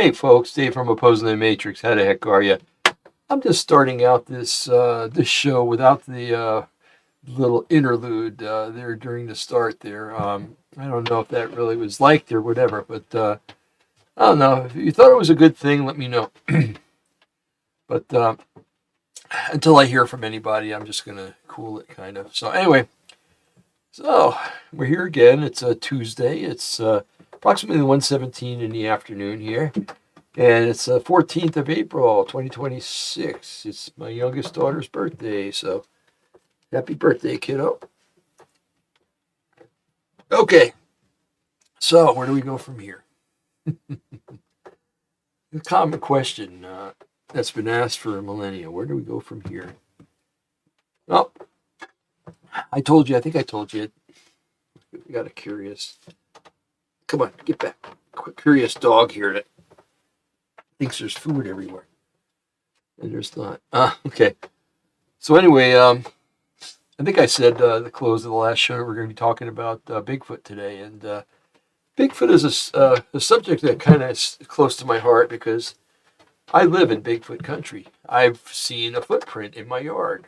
Hey folks, Dave from Opposing the Matrix. How the heck are you? I'm just starting out this show without the little interlude there during the start there. I don't know if that really was liked or whatever, but I don't know. If you thought it was a good thing, let me know. But until I hear from anybody, I'm just gonna cool it kind of. So anyway, so we're here again. It's a Tuesday. It's approximately 1:17 in the afternoon here. And it's the 14th of April, 2026. It's my youngest daughter's birthday, so happy birthday, kiddo. Okay, so where do we go from here? The common question that's been asked for millennia. Where do we go from here? Well, I think I told you. We got a curious, come on, get back. Curious dog here that thinks there's food everywhere. And there's not. Okay. So anyway, I think I said the close of the last show we're going to be talking about Bigfoot today, and Bigfoot is a subject that kind of is close to my heart because I live in Bigfoot country. I've seen a footprint in my yard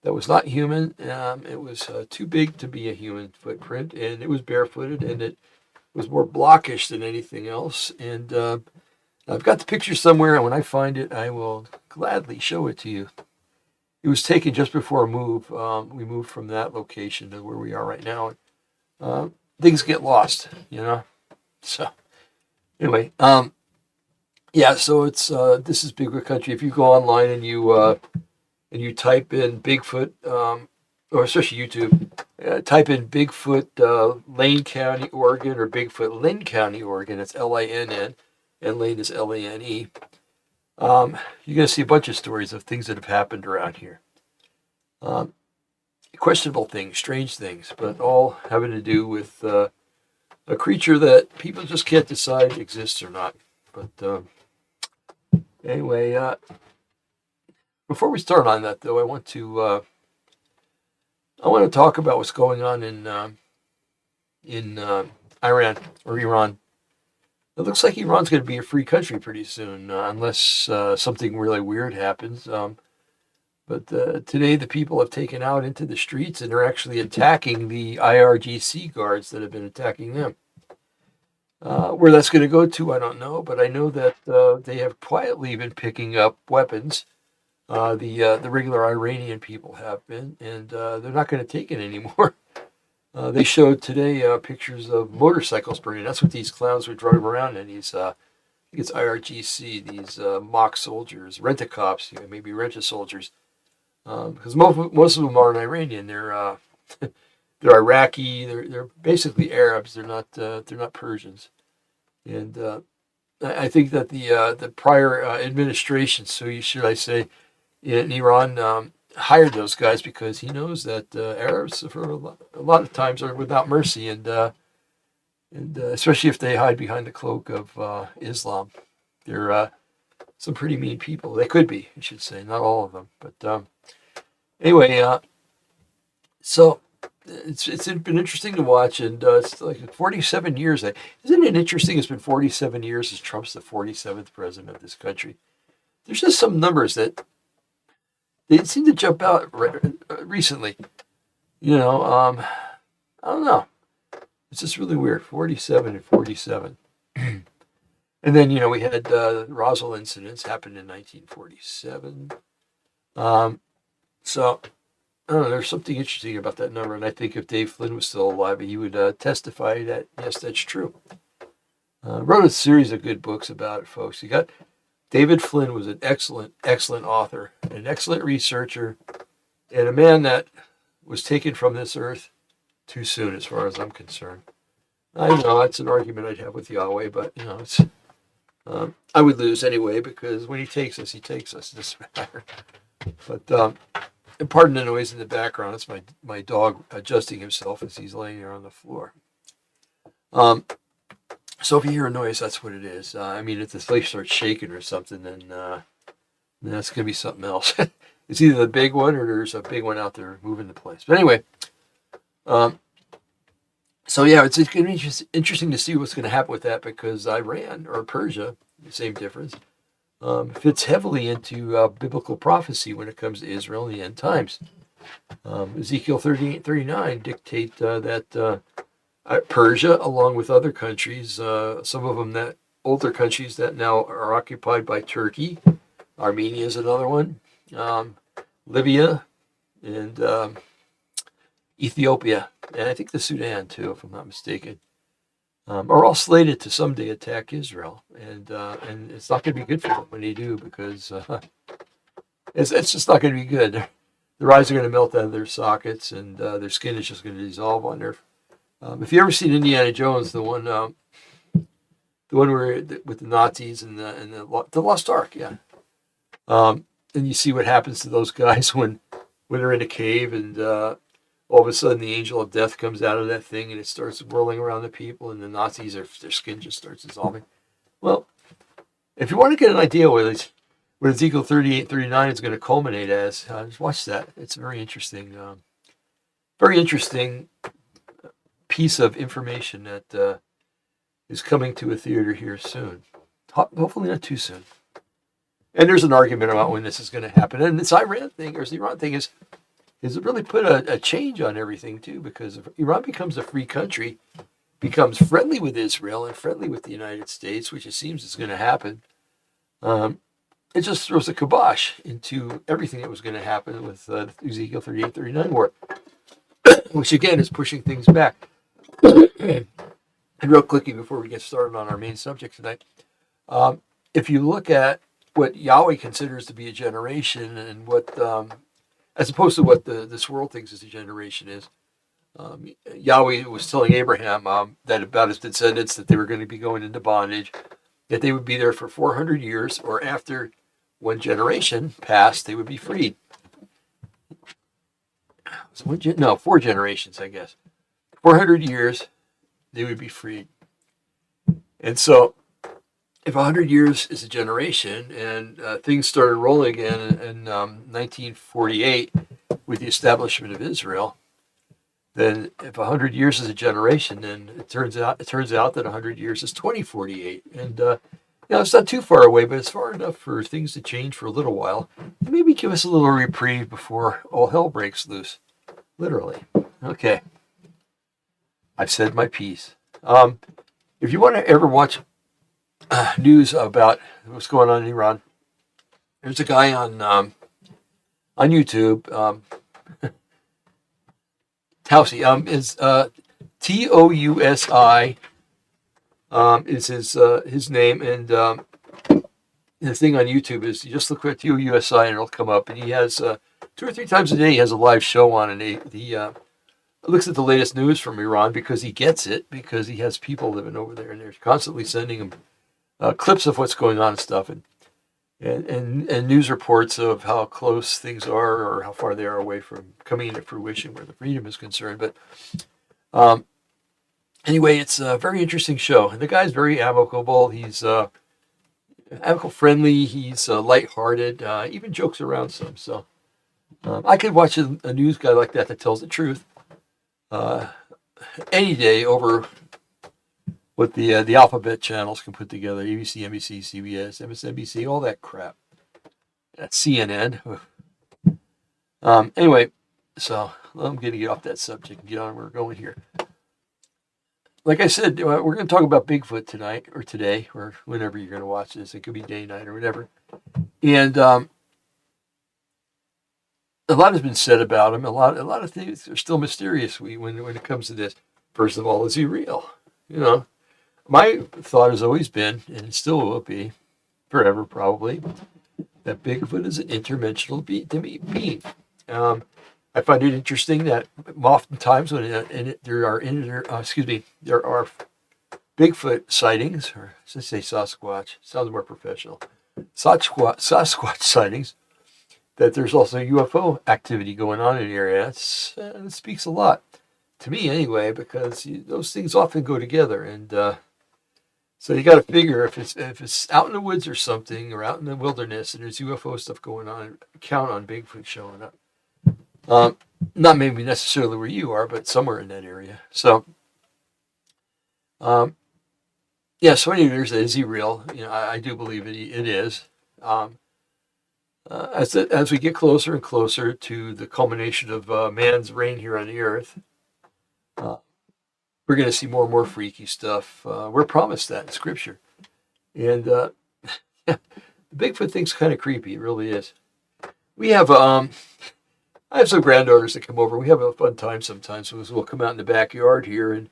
that was not human. It was too big to be a human footprint, and it was barefooted, and it was more blockish than anything else. And I've got the picture somewhere, and when I find it, I will gladly show it to you. It was taken just before a move. We moved from that location to where we are right now. Things get lost, you know. So anyway, yeah. So it's this is Bigfoot country. If you go online and you type in Bigfoot, or especially YouTube, type in Bigfoot Lane County, Oregon, or Bigfoot Lynn County, Oregon. It's Linn, and Lane is Lane. You're going to see a bunch of stories of things that have happened around here. Questionable things, strange things, but all having to do with a creature that people just can't decide exists or not. But anyway, before we start on that, though, I want to talk about what's going on in Iran or Iran. It looks like Iran's going to be a free country pretty soon, unless something really weird happens. But today the people have taken out into the streets and they're actually attacking the IRGC guards that have been attacking them. Where that's going to go to, I don't know, but I know that they have quietly been picking up weapons. The regular Iranian people have been, and they're not going to take it anymore. They showed today pictures of motorcycles burning. That's what these clowns would drive around in. These, I think it's IRGC, these mock soldiers, rent-a-cops, maybe rent-a-soldiers. Because most of them aren't Iranian. They're they're Iraqi. They're basically Arabs. They're not Persians. And I think that the prior administration, should I say, in Iran, hired those guys because he knows that Arabs, for a lot of times, are without mercy, and especially if they hide behind the cloak of Islam, they're some pretty mean people. They could be, I should say, not all of them, but anyway, so it's been interesting to watch, and it's like 47 years. Isn't it interesting? It's been 47 years as Trump's the 47th president of this country. There's just some numbers that they seem to jump out recently. I don't know. It's just really weird. 47 and 47. And then, we had Roswell incidents happened in 1947. So, I don't know. There's something interesting about that number. And I think if Dave Flynn was still alive, he would testify that, yes, that's true. Wrote a series of good books about it, folks. David Flynn was an excellent, excellent author, an excellent researcher, and a man that was taken from this earth too soon, as far as I'm concerned. I know that's an argument I'd have with Yahweh, but it's I would lose anyway because when he takes us, he takes us. It doesn't matter. But and pardon the noise in the background. It's my dog adjusting himself as he's laying there on the floor. So if you hear a noise, that's what it is. If the place starts shaking or something, then that's going to be something else. It's either the big one or there's a big one out there moving the place. But anyway, So yeah, it's going to be interesting to see what's going to happen with that, because Iran or Persia, same difference, fits heavily into biblical prophecy when it comes to Israel in the end times. Ezekiel 38:39 dictate that Persia, along with other countries, some of them that older countries that now are occupied by Turkey, Armenia is another one, um, Libya, and Ethiopia, and I think the Sudan too, if I'm not mistaken, are all slated to someday attack Israel, and it's not going to be good for them when they do, because it's just not going to be good. Their eyes are going to melt out of their sockets, and their skin is just going to dissolve on their. If you ever seen Indiana Jones, the one where with the Nazis and the Lost Ark, yeah, and you see what happens to those guys when they're in a cave, and all of a sudden the angel of death comes out of that thing and it starts whirling around the people, and the Nazis their skin just starts dissolving. Well, if you want to get an idea what Ezekiel 38:39 is going to culminate as, just watch that. It's very interesting piece of information that is coming to a theater here soon. Hopefully not too soon. And there's an argument about when this is going to happen. And this Iran thing, or the Iran thing, is it really put a change on everything too, because if Iran becomes a free country, becomes friendly with Israel and friendly with the United States, which it seems is going to happen, it just throws a kibosh into everything that was going to happen with Ezekiel 38:39 war, which again is pushing things back. And real quickly before we get started on our main subject tonight, if you look at what Yahweh considers to be a generation, and what, as opposed to what this world thinks is a generation is, Yahweh was telling Abraham that about his descendants, that they were going to be going into bondage, that they would be there for 400 years, or after one generation passed, they would be freed. No, 4 generations, I guess. 400 years, they would be freed. And so, if 100 years is a generation, and things started rolling again in 1948 with the establishment of Israel, then if 100 years is a generation, then it turns out that 100 years is 2048. And it's not too far away, but it's far enough for things to change for a little while, and maybe give us a little reprieve before all hell breaks loose, literally. Okay, I've said my piece. If you want to ever watch news about what's going on in Iran, there's a guy on YouTube, Tausi, is Tousi, is his name, and the thing on YouTube is you just look for Tousi and it'll come up, and he has 2 or 3 times a day he has a live show on, and he looks at the latest news from Iran, because he gets it, because he has people living over there, and they're constantly sending him clips of what's going on and stuff, and news reports of how close things are, or how far they are away from coming into fruition where the freedom is concerned. But anyway, it's a very interesting show, and the guy's very amicable. He's amicable, friendly. He's lighthearted. Even jokes around some. So I could watch a news guy like that tells the truth any day over what the alphabet channels can put together: ABC, NBC, CBS, MSNBC, all that crap. That's CNN. Anyway, so I'm going to get off that subject and get on where we're going here. Like I said, we're going to talk about Bigfoot tonight, or today, or whenever you're going to watch this. It could be day, night, or whatever. And a lot has been said about him. A lot of things are still mysterious when it comes to this. First of all, is he real? My thought has always been, and it still will be, forever probably, that Bigfoot is an interdimensional being. I find it interesting that oftentimes when there are Bigfoot sightings, or let's say Sasquatch, sounds more professional, Sasquatch sightings, that there's also UFO activity going on in the area. It speaks a lot to me anyway, because those things often go together, and so you got to figure if it's out in the woods or something, or out in the wilderness, and there's UFO stuff going on, count on Bigfoot showing up. Not maybe necessarily where you are, but somewhere in that area. So Um, yeah, so anyway, is he real? I do believe it is. Um, as we get closer and closer to the culmination of man's reign here on the earth, uh, we're going to see more and more freaky stuff. We're promised that in Scripture. And the Bigfoot thing's kind of creepy. It really is. We have I have some granddaughters that come over. We have a fun time sometimes. So we'll come out in the backyard here, and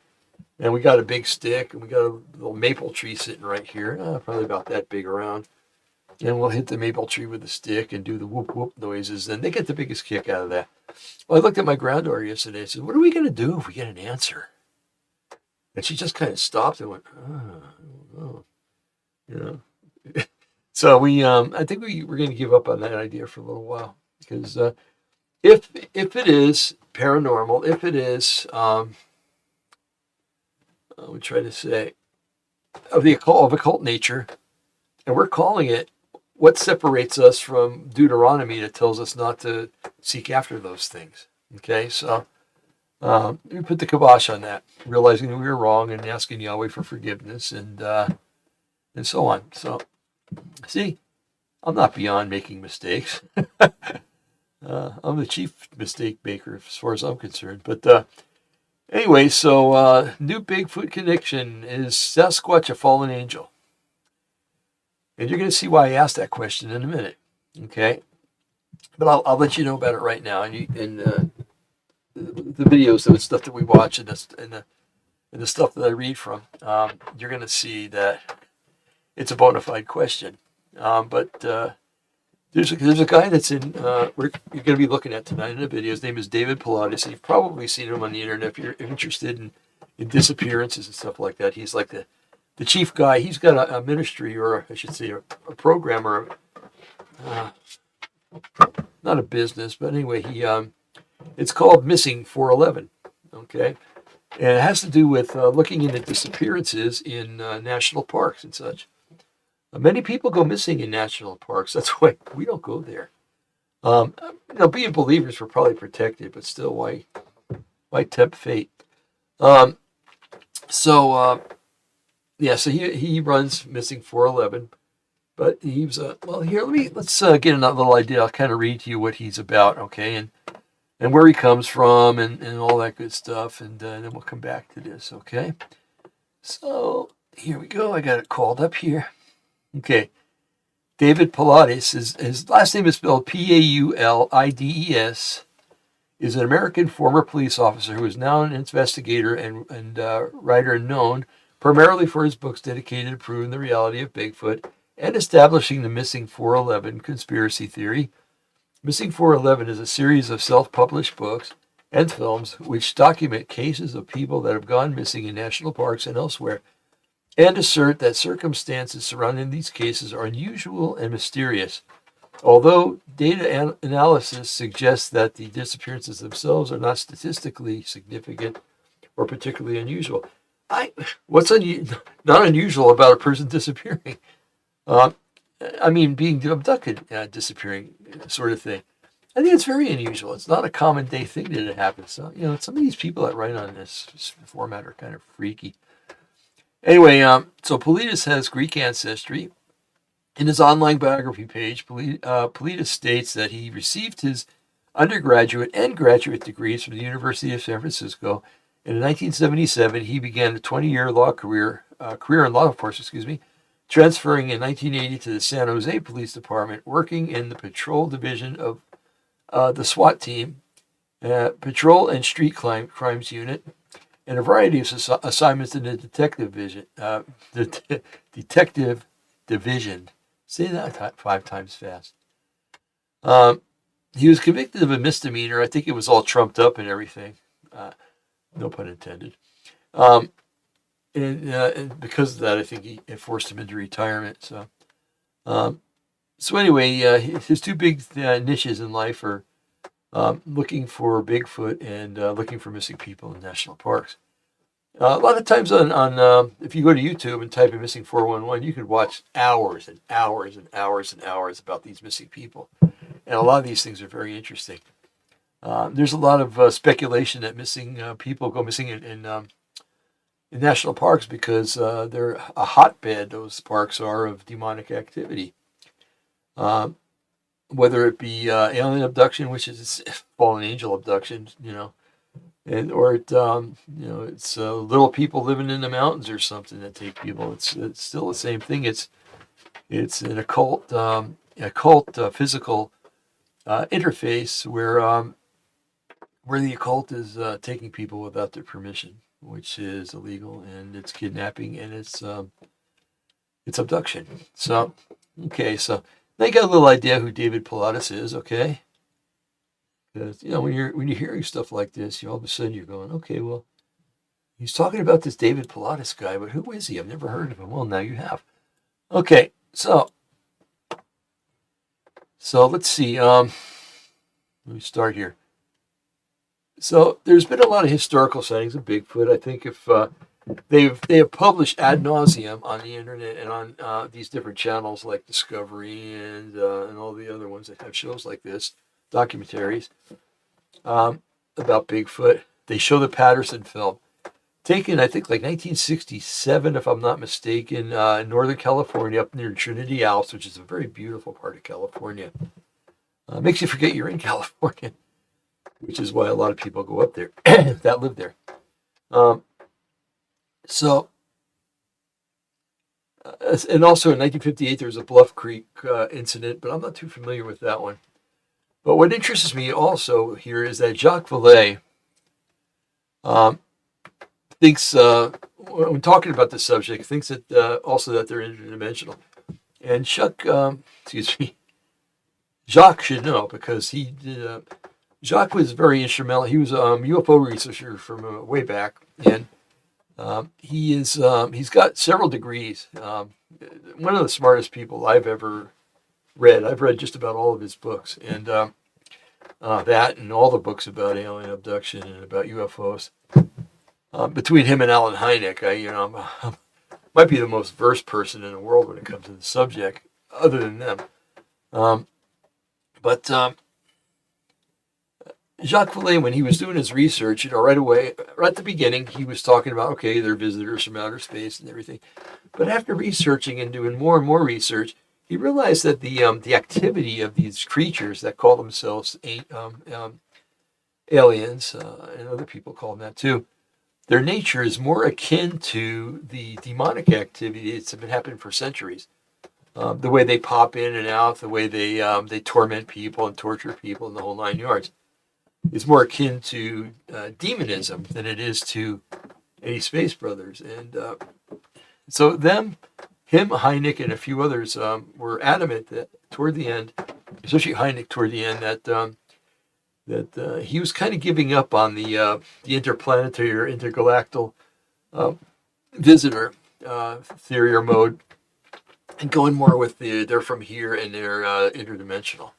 we got a big stick, and we got a little maple tree sitting right here, probably about that big around. And we'll hit the maple tree with a stick and do the whoop whoop noises, and they get the biggest kick out of that. Well, I looked at my granddaughter yesterday and said, "What are we going to do if we get an answer?" And she just kind of stopped and went, "Oh, I don't know," you know. So I think we're going to give up on that idea for a little while because if it is paranormal, if it is, I would try to say of occult nature, and we're calling it, what separates us from Deuteronomy that tells us not to seek after those things? Okay, so we put the kibosh on that, realizing that we were wrong and asking Yahweh for forgiveness and so on. So, see, I'm not beyond making mistakes. I'm the chief mistake maker as far as I'm concerned. But anyway, so new Bigfoot connection. Is Sasquatch a fallen angel? And you're going to see why I asked that question in a minute. Okay? But I'll let you know about it right now. And the videos and the stuff that we watch and the stuff that I read from, you're going to see that it's a bona fide question. But there's a guy that's you're going to be looking at tonight in the video. His name is David Pilates. You've probably seen him on the internet if you're interested in disappearances and stuff like that. He's like the chief guy. He's got a ministry, or I should say a program, or not a business, but anyway, it's called Missing 411. Okay, and it has to do with looking into disappearances in national parks and such. Many people go missing in national parks. That's why we don't go there. Being believers, we're probably protected, but still, why tempt fate? Um, so he runs Missing 411, but he's well. Here, let's get another little idea. I'll kind of read to you what he's about, okay, and where he comes from, and all that good stuff, and then we'll come back to this, okay. So here we go. I got it called up here. Okay, David Pilates, his last name is spelled Paulides, is an American former police officer who is now an investigator and writer known primarily for his books dedicated to proving the reality of Bigfoot and establishing the Missing 411 conspiracy theory. Missing 411 is a series of self-published books and films which document cases of people that have gone missing in national parks and elsewhere, and assert that circumstances surrounding these cases are unusual and mysterious. Although data analysis suggests that the disappearances themselves are not statistically significant or particularly unusual. What's not unusual about a person disappearing? Being abducted, disappearing, sort of thing. I think it's very unusual. It's not a common day thing that it happens. So, some of ththese people that write on this format are kind of freaky. Anyway, so Pilates has Greek ancestry. In his online biography page, Pilates states that he received his undergraduate and graduate degrees from the University of San Francisco. And in 1977, he began a 20-year career in law enforcement, transferring in 1980 to the San Jose Police Department, working in the patrol division of the SWAT team, Patrol and Street Crimes Unit, and a variety of assignments in the detective division. Say that 5 times fast. He was convicted of a misdemeanor. I think it was all trumped up and everything. No pun intended. And because of that, I think it forced him into retirement. So anyway, his two big niches in life are looking for Bigfoot and looking for missing people in national parks. A lot of times on if you go to YouTube and type in Missing 411, you could watch hours and hours and hours and hours about these missing people. And a lot of these things are very interesting. There's a lot of speculation that missing people go missing in in national parks because they're a hotbed. Those parks are of demonic activity, um, whether it be alien abduction, which is fallen angel abduction, and or it's little people living in the mountains or something that take people. It's still the same thing. It's an occult physical interface where the occult is taking people without their permission, which is illegal, and it's kidnapping, and it's abduction. So, okay, so now you got a little idea who David Pilatus is, okay? Because when you're hearing stuff like this, all of a sudden you're going, okay, well, he's talking about this David Pilatus guy, but who is he? I've never heard of him. Well, now you have. Okay, so let's see. Let me start here. So there's been a lot of historical sightings of Bigfoot. I think if they have published ad nauseum on the internet and on these different channels like Discovery and all the other ones that have shows like this, documentaries about Bigfoot. They show the Patterson film, taken I think like 1967, if I'm not mistaken, in Northern California, up near Trinity Alps, which is a very beautiful part of California. Makes you forget you're in California, which is why a lot of people go up there that live there. And also in 1958, there was a Bluff Creek incident, but I'm not too familiar with that one. But what interests me also here is that Jacques Vallée thinks, when talking about this subject, thinks that also that they're interdimensional. And Jacques should know because he did. Jacques was very instrumental. He was a UFO researcher from way back, and he's got several degrees. One of the smartest people I've ever read. I've read just about all of his books, and that and all the books about alien abduction and about UFOs. Between him and Alan Hynek, I might be the most versed person in the world when it comes to the subject, other than them. But Jacques Vallée, when he was doing his research, right away, right at the beginning, he was talking about, okay, they're visitors from outer space and everything. But after researching and doing more and more research, he realized that the activity of these creatures that call themselves aliens, and other people call them that too, their nature is more akin to the demonic activity that's been happening for centuries. The way they pop in and out, the way they torment people and torture people in the whole 9 yards. Is more akin to demonism than it is to any Space Brothers. And so him, Hynek, and a few others were adamant that toward the end, especially Hynek toward the end, that he was kind of giving up on the interplanetary or intergalactic visitor theory or mode and going more with they're from here and they're interdimensional.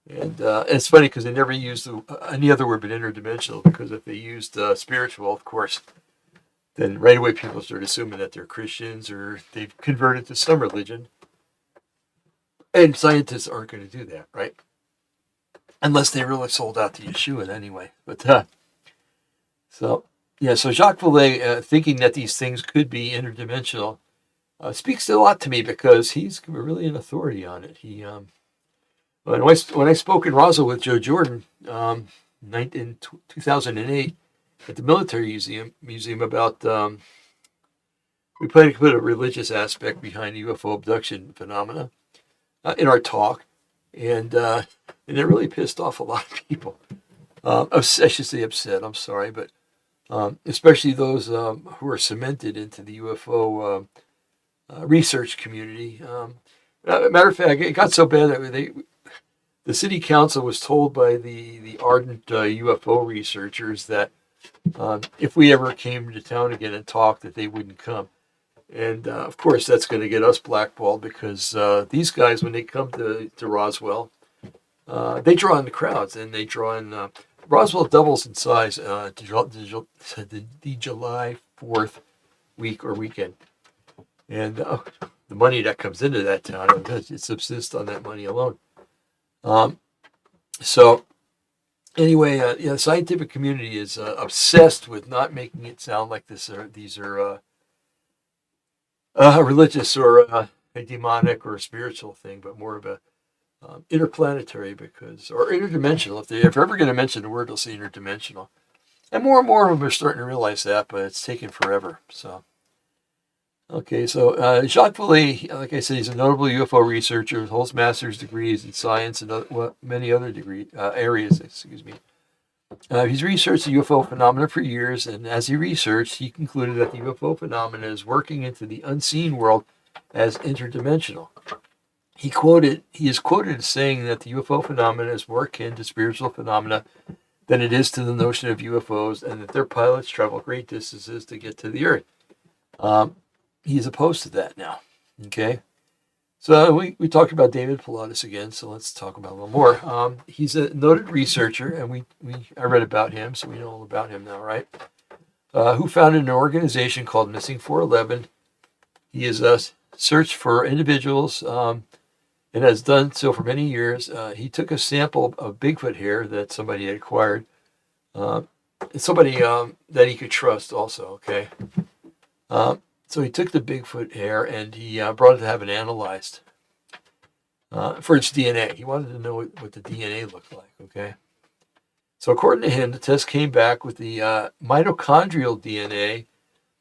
And it's funny because they never used any other word but interdimensional, because if they used spiritual, of course, then right away people start assuming that they're Christians or they've converted to some religion. And scientists aren't going to do that, right? Unless they really sold out to Yeshua anyway. But so Jacques Vallée, thinking that these things could be interdimensional, speaks a lot to me because he's really an authority on it. When I spoke in Roswell with Joe Jordan in 2008 at the Military Museum about, we plan to put a religious aspect behind UFO abduction phenomena in our talk, and it really pissed off a lot of people. I should say upset, I'm sorry, but especially those who are cemented into the UFO research community. Matter of fact, it got so bad that the city council was told by the ardent UFO researchers that if we ever came to town again and talked, that they wouldn't come. And of course, that's going to get us blackballed because these guys, when they come to Roswell, they draw in the crowds, and they draw in. Roswell doubles in size the July 4th week or weekend. And the money that comes into that town, it subsists on that money alone. So Anyway, the scientific community is obsessed with not making it sound like these are religious or a demonic or a spiritual thing, but more of a interplanetary or interdimensional. If they're ever going to mention the word, they'll say interdimensional. And more of them are starting to realize that, but it's taken forever. So, okay, so Jacques Vallée, like I said, he's a notable UFO researcher, holds master's degrees in science and many other areas. Excuse me. He's researched the UFO phenomena for years, and as he researched, he concluded that the UFO phenomena is working into the unseen world as interdimensional. He is quoted as saying that the UFO phenomena is more akin to spiritual phenomena than it is to the notion of UFOs, and that their pilots travel great distances to get to the Earth. He's opposed to that now. Okay, so we talked about David Pilatus again, so let's talk about a little more. He's a noted researcher, and I read about him, so we know all about him now, right? Who founded an organization called Missing 411. He has searched for individuals and has done so for many years. He took a sample of Bigfoot hair that somebody had acquired. Somebody that he could trust also, okay? So he took the Bigfoot hair and he brought it to have it analyzed for its DNA. He wanted to know what the DNA looked like, okay? So according to him, the test came back with the mitochondrial DNA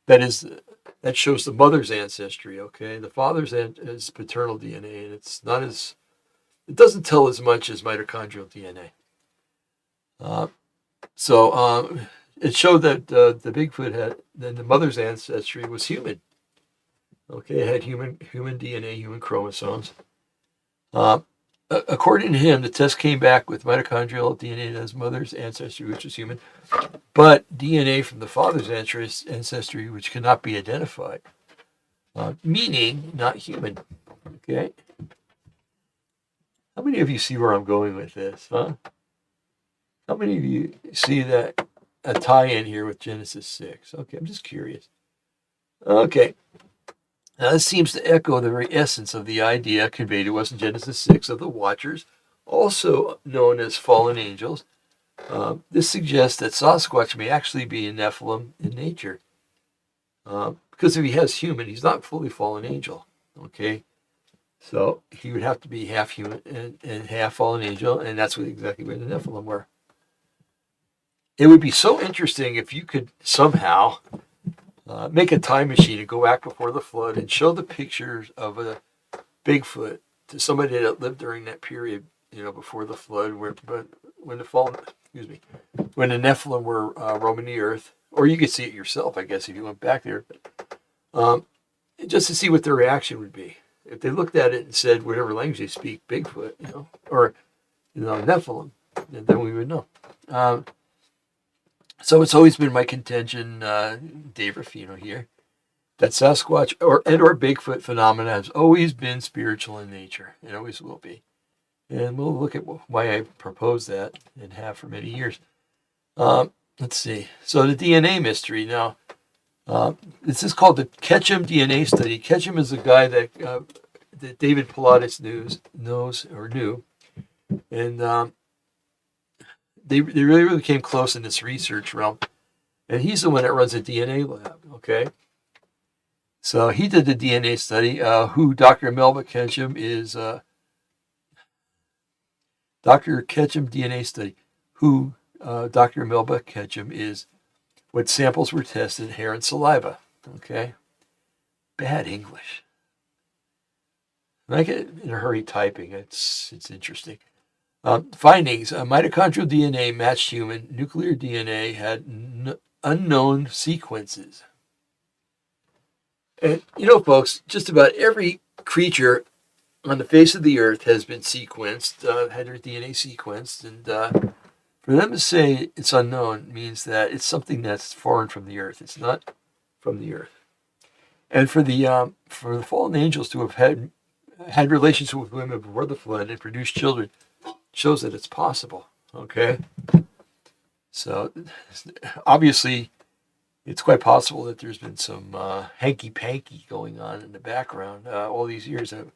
that shows the mother's ancestry, okay? The father's is paternal DNA, and it doesn't tell as much as mitochondrial DNA. So it showed that the Bigfoot the mother's ancestry was human. Okay, it had human DNA, human chromosomes. According to him, the test came back with mitochondrial DNA that has mother's ancestry, which is human, but DNA from the father's ancestry, which cannot be identified, meaning not human. Okay. How many of you see where I'm going with this, huh? How many of you see that a tie-in here with Genesis 6? Okay, I'm just curious. Okay. Now, this seems to echo the very essence of the idea conveyed to us in Genesis 6 of the Watchers, also known as fallen angels. This suggests that Sasquatch may actually be a Nephilim in nature. Because if he has human, he's not fully fallen angel. Okay? So he would have to be half human and half fallen angel, and that's exactly where the Nephilim were. It would be so interesting if you could somehow make a time machine and go back before the flood and show the pictures of a Bigfoot to somebody that lived during that period, before the flood, when the Nephilim were roaming the earth, or you could see it yourself, I guess, if you went back there, just to see what their reaction would be if they looked at it and said whatever language they speak, Bigfoot, or Nephilim, and then we would know. So it's always been my contention, Dave Ruffino here, that Sasquatch or Bigfoot phenomena has always been spiritual in nature. It always will be. And we'll look at why I proposed that and have for many years. Let's see. So the DNA mystery. Now, this is called the Ketchum DNA study. Ketchum is a guy that David Pilatus knew. And they really came close in this research realm. And he's the one that runs a DNA lab, okay? So he did the DNA study. Who Dr. Melba Ketchum is... Dr. Ketchum DNA study. Who Dr. Melba Ketchum is what samples were tested, hair and saliva, okay? Bad English. I get in a hurry typing. It's interesting. Findings: mitochondrial DNA matched human. Nuclear DNA had unknown sequences. And folks, just about every creature on the face of the earth has been sequenced, had their DNA sequenced, and for them to say it's unknown means that it's something that's foreign from the earth. It's not from the earth. And for the fallen angels to have had relations with women before the flood and produced children shows that it's possible. Okay, so obviously it's quite possible that there's been some hanky-panky going on in the background all these years that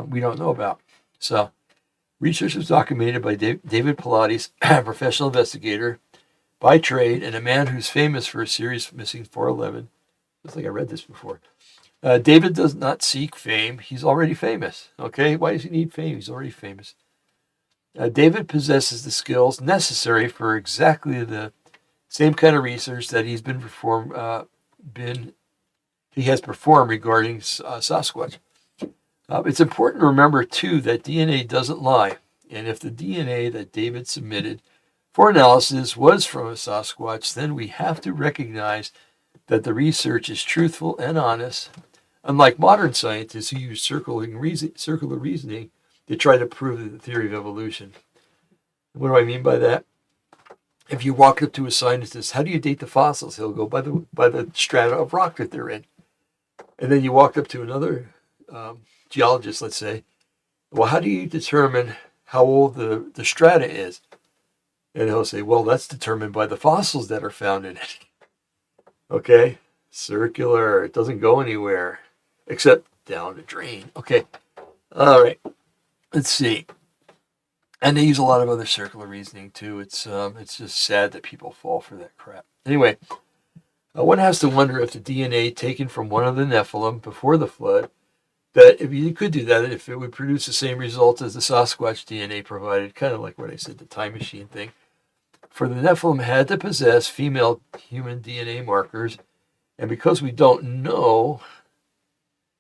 we don't know about. So Research was documented by David Pilates, a professional investigator by trade and a man who's famous for a series missing 411. Looks like I read this before. David does not seek fame. He's already famous. Okay, why does he need fame? He's already famous. David possesses the skills necessary for exactly the same kind of research that he has performed regarding Sasquatch. It's important to remember, too, that DNA doesn't lie. And if the DNA that David submitted for analysis was from a Sasquatch, then we have to recognize that the research is truthful and honest, unlike modern scientists who use circular reasoning to try to prove the theory of evolution. What do I mean by that? If you walk up to a scientist, how do you date the fossils? He'll go by the strata of rock that they're in. And then you walk up to another geologist, let's say, well, how do you determine how old the strata is? And he'll say, well, that's determined by the fossils that are found in it. Okay, circular, it doesn't go anywhere except down the drain. Okay, all right, let's see. And they use a lot of other circular reasoning too. It's just sad that people fall for that crap. Anyway, one has to wonder if the DNA taken from one of the Nephilim before the flood, that if you could do that, if it would produce the same result as the Sasquatch DNA provided, kind of like what I said, the time machine thing. For the Nephilim had to possess female human DNA markers, and because we don't know,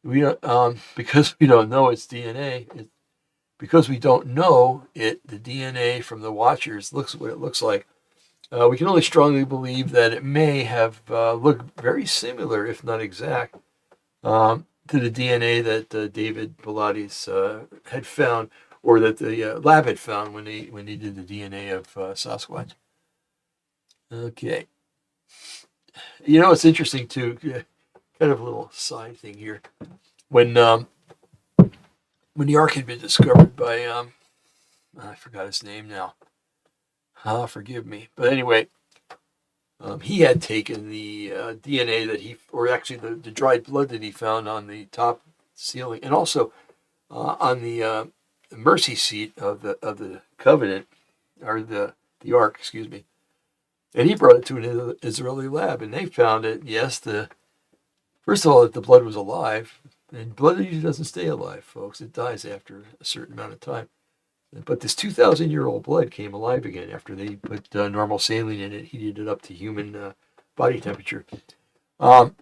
because we don't know its DNA, because we don't know it, the DNA from the Watchers looks what it looks like. We can only strongly believe that it may have looked very similar, if not exact, to the DNA that David Pilates had found, or that the lab had found when they did the DNA of Sasquatch. Okay. You know, it's interesting too. Kind of a little side thing here. When the Ark had been discovered by I forgot his name now. Forgive me. But anyway, he had taken the DNA that or actually the dried blood that he found on the top ceiling, and also on the mercy seat of the covenant, or the Ark, excuse me. And he brought it to an Israeli lab, and they found it. Yes, first of all, that the blood was alive, and blood usually doesn't stay alive, folks. It dies after a certain amount of time. But this 2,000-year-old blood came alive again after they put normal saline in it, heated it up to human body temperature. So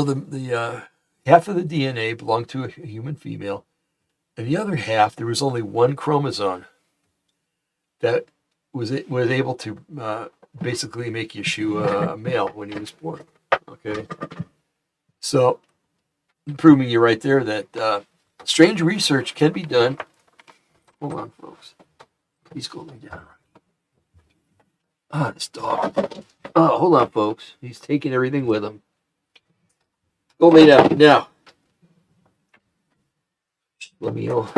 the half of the DNA belonged to a human female, and the other half, there was only one chromosome that was able to basically make Yeshua a male when he was born. Okay, so proving you right there that strange research can be done. Hold on, folks. Please cool me down. This dog. Oh, hold on, folks. He's taking everything with him. Go lay down now. Let me know.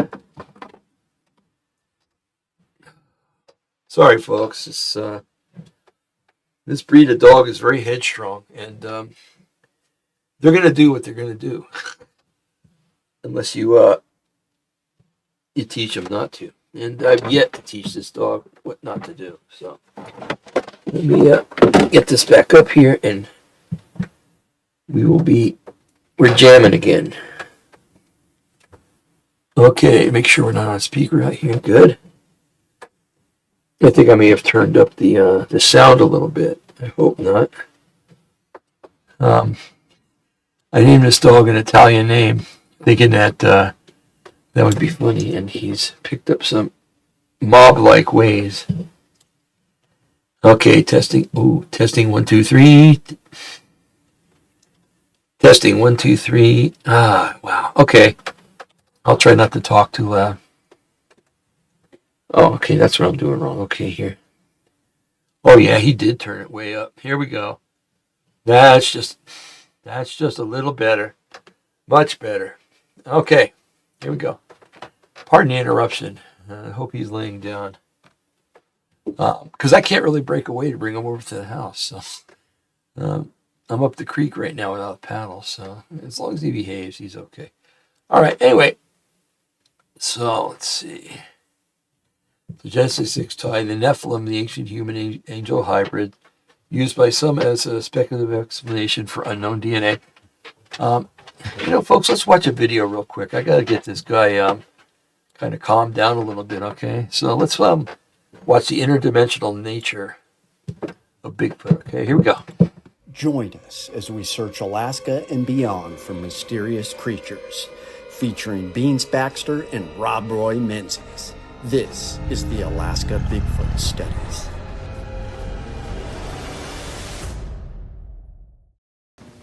Sorry, folks. This breed of dog is very headstrong, and they're going to do what they're going to do, unless you teach them not to. And I've yet to teach this dog what not to do. So let me get this back up here, and we're jamming again. Okay, make sure we're not on speaker right here. Good. I think I may have turned up the sound a little bit. I hope not. I named this dog an Italian name, thinking that that would be funny, and he's picked up some mob-like ways. Okay, testing. Ooh, testing 1, 2, 3. Testing 1, 2, 3. Wow. Okay, I'll try not to talk too loud. Oh, okay, that's what I'm doing wrong. Okay, here. Oh yeah, he did turn it way up. Here we go. That's just a little better. Much better. Okay, here we go. Pardon the interruption. I hope he's laying down. Because I can't really break away to bring him over to the house. So I'm up the creek right now without a paddle. So as long as he behaves, he's okay. All right, anyway. So let's see. The Genesis 6 tie, the Nephilim, the ancient human angel hybrid, used by some as a speculative explanation for unknown DNA. Folks, let's watch a video real quick. I got to get this guy kind of calmed down a little bit, okay? So let's watch the interdimensional nature of Bigfoot. Okay, here we go. Join us as we search Alaska and beyond for mysterious creatures, featuring Beans Baxter and Rob Roy Menzies. This is the Alaska Bigfoot Studies.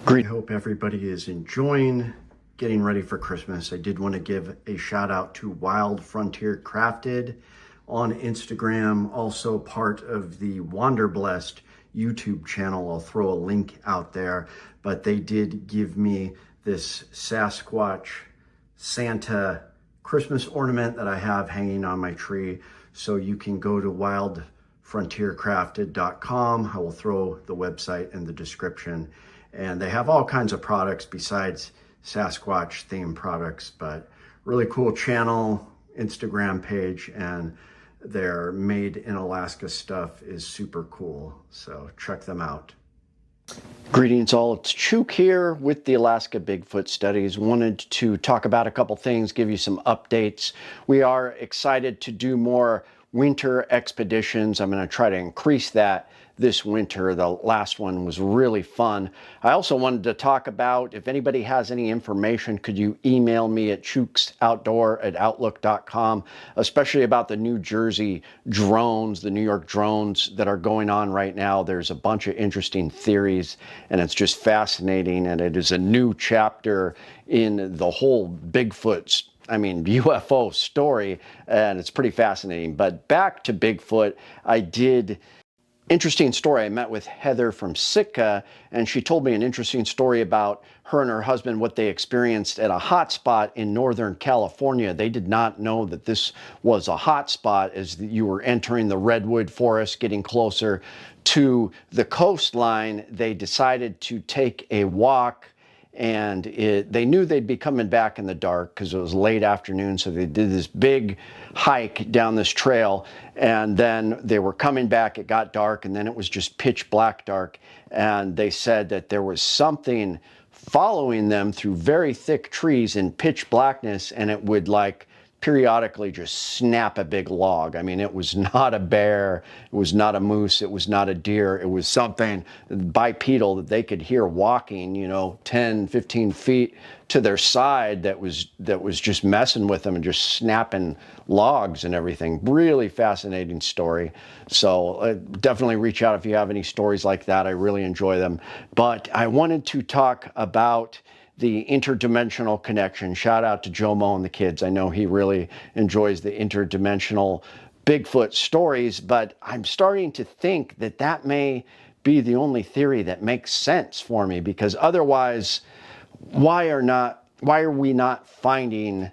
I hope everybody is enjoying getting ready for Christmas. I did want to give a shout out to Wild Frontier Crafted on Instagram, also part of the Wanderblessed YouTube channel. I'll throw a link out there, but they did give me this Sasquatch Santa Christmas ornament that I have hanging on my tree. So you can go to wildfrontiercrafted.com. I will throw the website in the description. And they have all kinds of products besides Sasquatch themed products, but really cool channel, Instagram page, and their made in Alaska stuff is super cool. So check them out. Greetings all, it's Chook here with the Alaska Bigfoot Studies. Wanted to talk about a couple things, give you some updates. We are excited to do more winter expeditions. I'm going to try to increase that this winter. The last one was really fun. I also wanted to talk about, if anybody has any information, could you email me at chooksoutdoor@outlook.com, especially about the New Jersey drones, the New York drones that are going on right now. There's a bunch of interesting theories, and it's just fascinating, and it is a new chapter in the whole Bigfoot, UFO story, and it's pretty fascinating. But back to Bigfoot, interesting story. I met with Heather from Sitka, and she told me an interesting story about her and her husband, what they experienced at a hot spot in Northern California. They did not know that this was a hot spot as you were entering the redwood forest, getting closer to the coastline. They decided to take a walk, and they knew they'd be coming back in the dark because it was late afternoon, so they did this big hike down this trail, and then they were coming back. It got dark, and then it was just pitch black dark, and they said that there was something following them through very thick trees in pitch blackness, and it would periodically just snap a big log. It was not a bear, it was not a moose, it was not a deer, it was something bipedal that they could hear walking, 10, 15 feet to their side that was just messing with them and just snapping logs and everything. Really fascinating story. So definitely reach out if you have any stories like that. I really enjoy them. But I wanted to talk about the interdimensional connection. Shout out to Jomo and the kids. I know he really enjoys the interdimensional Bigfoot stories, but I'm starting to think that that may be the only theory that makes sense for me, because otherwise, why are we not finding,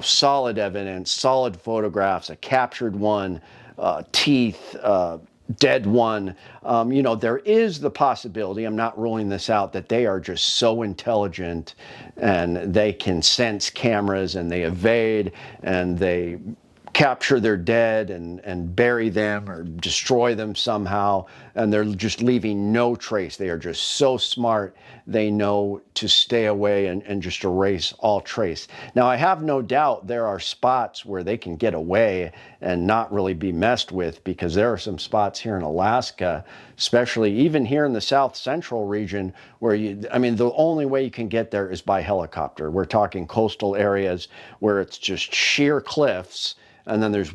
solid evidence, solid photographs, a captured one, teeth, dead one? There is the possibility, I'm not ruling this out, that they are just so intelligent and they can sense cameras and they evade and they capture their dead and bury them or destroy them somehow, and they're just leaving no trace. They are just so smart, they know to stay away and just erase all trace. Now, I have no doubt there are spots where they can get away and not really be messed with, because there are some spots here in Alaska, especially even here in the south central region, where the only way you can get there is by helicopter. We're talking coastal areas where it's just sheer cliffs, and then there's,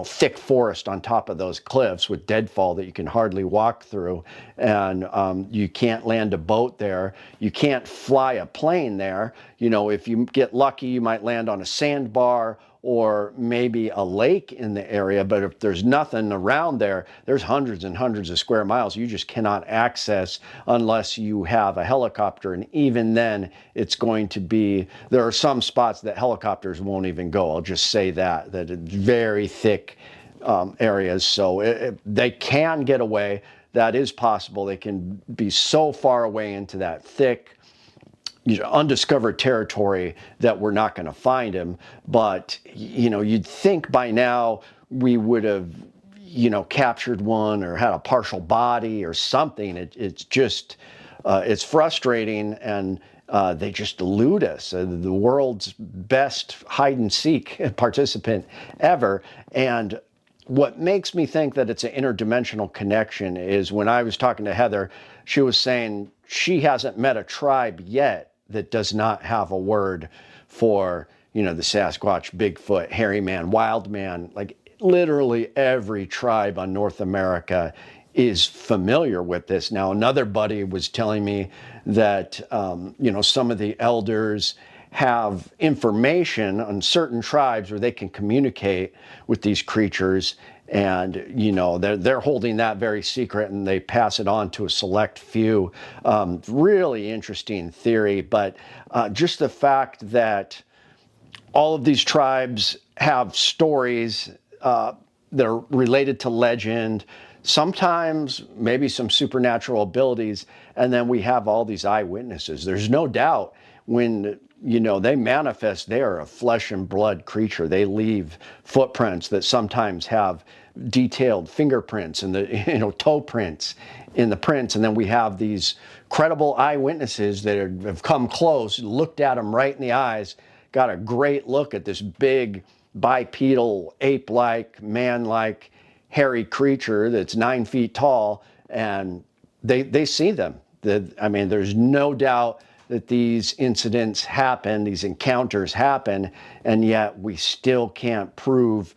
thick forest on top of those cliffs with deadfall that you can hardly walk through. And you can't land a boat there. You can't fly a plane there. If you get lucky, you might land on a sandbar or maybe a lake in the area. But if there's nothing around there, there's hundreds and hundreds of square miles you just cannot access unless you have a helicopter. And even then, it's going to be, there are some spots that helicopters won't even go. I'll just say that it's very thick areas. So they can get away. That is possible. They can be so far away into that thick, undiscovered territory that we're not going to find him. But, you'd think by now we would have, captured one or had a partial body or something. It's just, it's frustrating, and they just elude us. The world's best hide and seek participant ever. And what makes me think that it's an interdimensional connection is when I was talking to Heather, she was saying she hasn't met a tribe yet that does not have a word for, the Sasquatch, Bigfoot, hairy man, wild man. Like literally every tribe on North America is familiar with this. Now, another buddy was telling me that, some of the elders have information on certain tribes where they can communicate with these creatures, and they're holding that very secret, and they pass it on to a select few. Really interesting theory, but just the fact that all of these tribes have stories that are related to legend, sometimes maybe some supernatural abilities, and then we have all these eyewitnesses. There's no doubt when they manifest, they are a flesh and blood creature. They leave footprints that sometimes have detailed fingerprints and the toe prints in the prints, and then we have these credible eyewitnesses that have come close, looked at them right in the eyes, got a great look at this big bipedal, ape-like, man-like, hairy creature that's 9 feet tall, and they see them. There's no doubt that these incidents happen, these encounters happen, and yet we still can't prove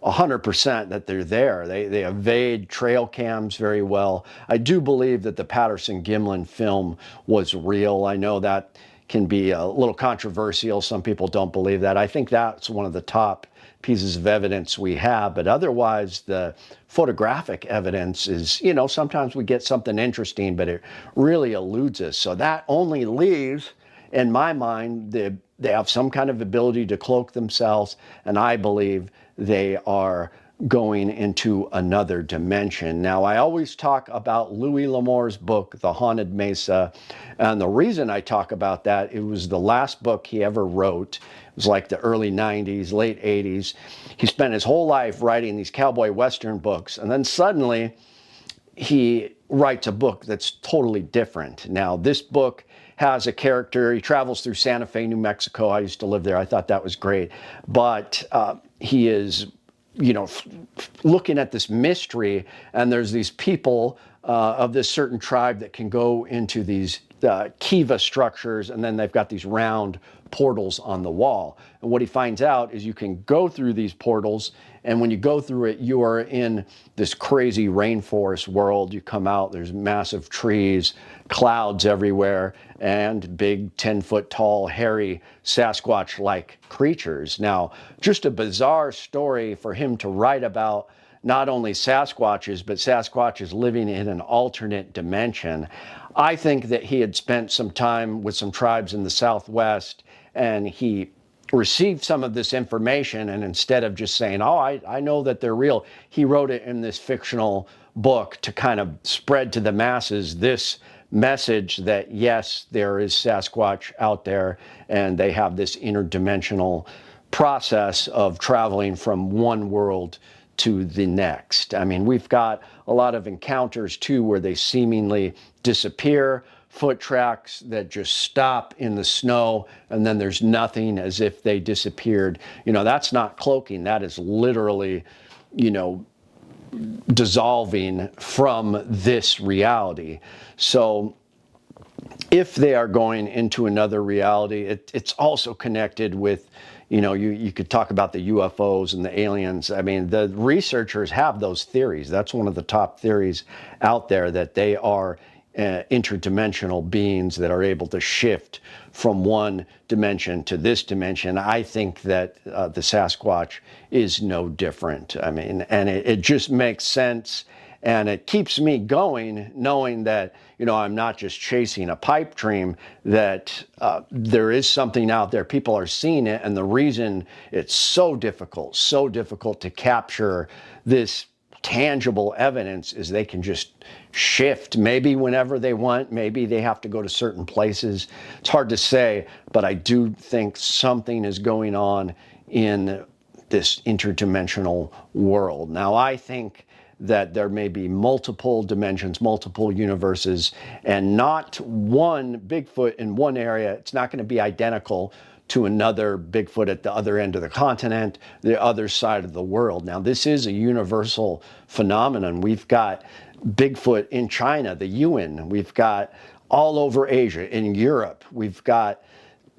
100% that they're there. They evade trail cams very well. I do believe that the Patterson-Gimlin film was real. I know that can be a little controversial. Some people don't believe that. I think that's one of the top pieces of evidence we have, but otherwise the photographic evidence is, sometimes we get something interesting, but it really eludes us. So that only leaves, in my mind, they have some kind of ability to cloak themselves, and I believe they are going into another dimension. Now, I always talk about Louis L'Amour's book, The Haunted Mesa, and the reason I talk about that, it was the last book he ever wrote. It was like the early 90s, late 80s. He spent his whole life writing these cowboy western books, and then suddenly he writes a book that's totally different. Now, this book has a character, he travels through Santa Fe, New Mexico. I used to live there. I thought that was great. But he is looking at this mystery, and there's these people of this certain tribe that can go into these kiva structures, and then they've got these round portals on the wall. And what he finds out is you can go through these portals, and when you go through it, you are in this crazy rainforest world. You come out, there's massive trees, clouds everywhere, and big 10-foot tall, hairy Sasquatch-like creatures. Now, just a bizarre story for him to write about not only Sasquatches, but Sasquatches living in an alternate dimension. I think that he had spent some time with some tribes in the Southwest, and he received some of this information, and instead of just saying, oh, I know that they're real, he wrote it in this fictional book to kind of spread to the masses this message that, yes, there is Sasquatch out there, and they have this interdimensional process of traveling from one world to the next. I mean, we've got a lot of encounters too where they seemingly disappear, foot tracks that just stop in the snow, and then there's nothing, as if they disappeared. That's not cloaking. That is literally, dissolving from this reality. So if they are going into another reality, it's also connected with, you could talk about the UFOs and the aliens. I mean, the researchers have those theories. That's one of the top theories out there, that they are interdimensional beings that are able to shift from one dimension to this dimension. I think that the Sasquatch is no different. I mean, and it just makes sense, and it keeps me going, knowing that, I'm not just chasing a pipe dream, that there is something out there. People are seeing it, and the reason it's so difficult to capture this tangible evidence is they can just shift maybe whenever they want. Maybe they have to go to certain places. It's hard to say, but I do think something is going on in this interdimensional world. Now, I think that there may be multiple dimensions, multiple universes, and not one Bigfoot in one area. It's not going to be identical to another Bigfoot at the other end of the continent, the other side of the world. Now, this is a universal phenomenon. We've got Bigfoot in China, the Yuan. We've got all over Asia, in Europe. We've got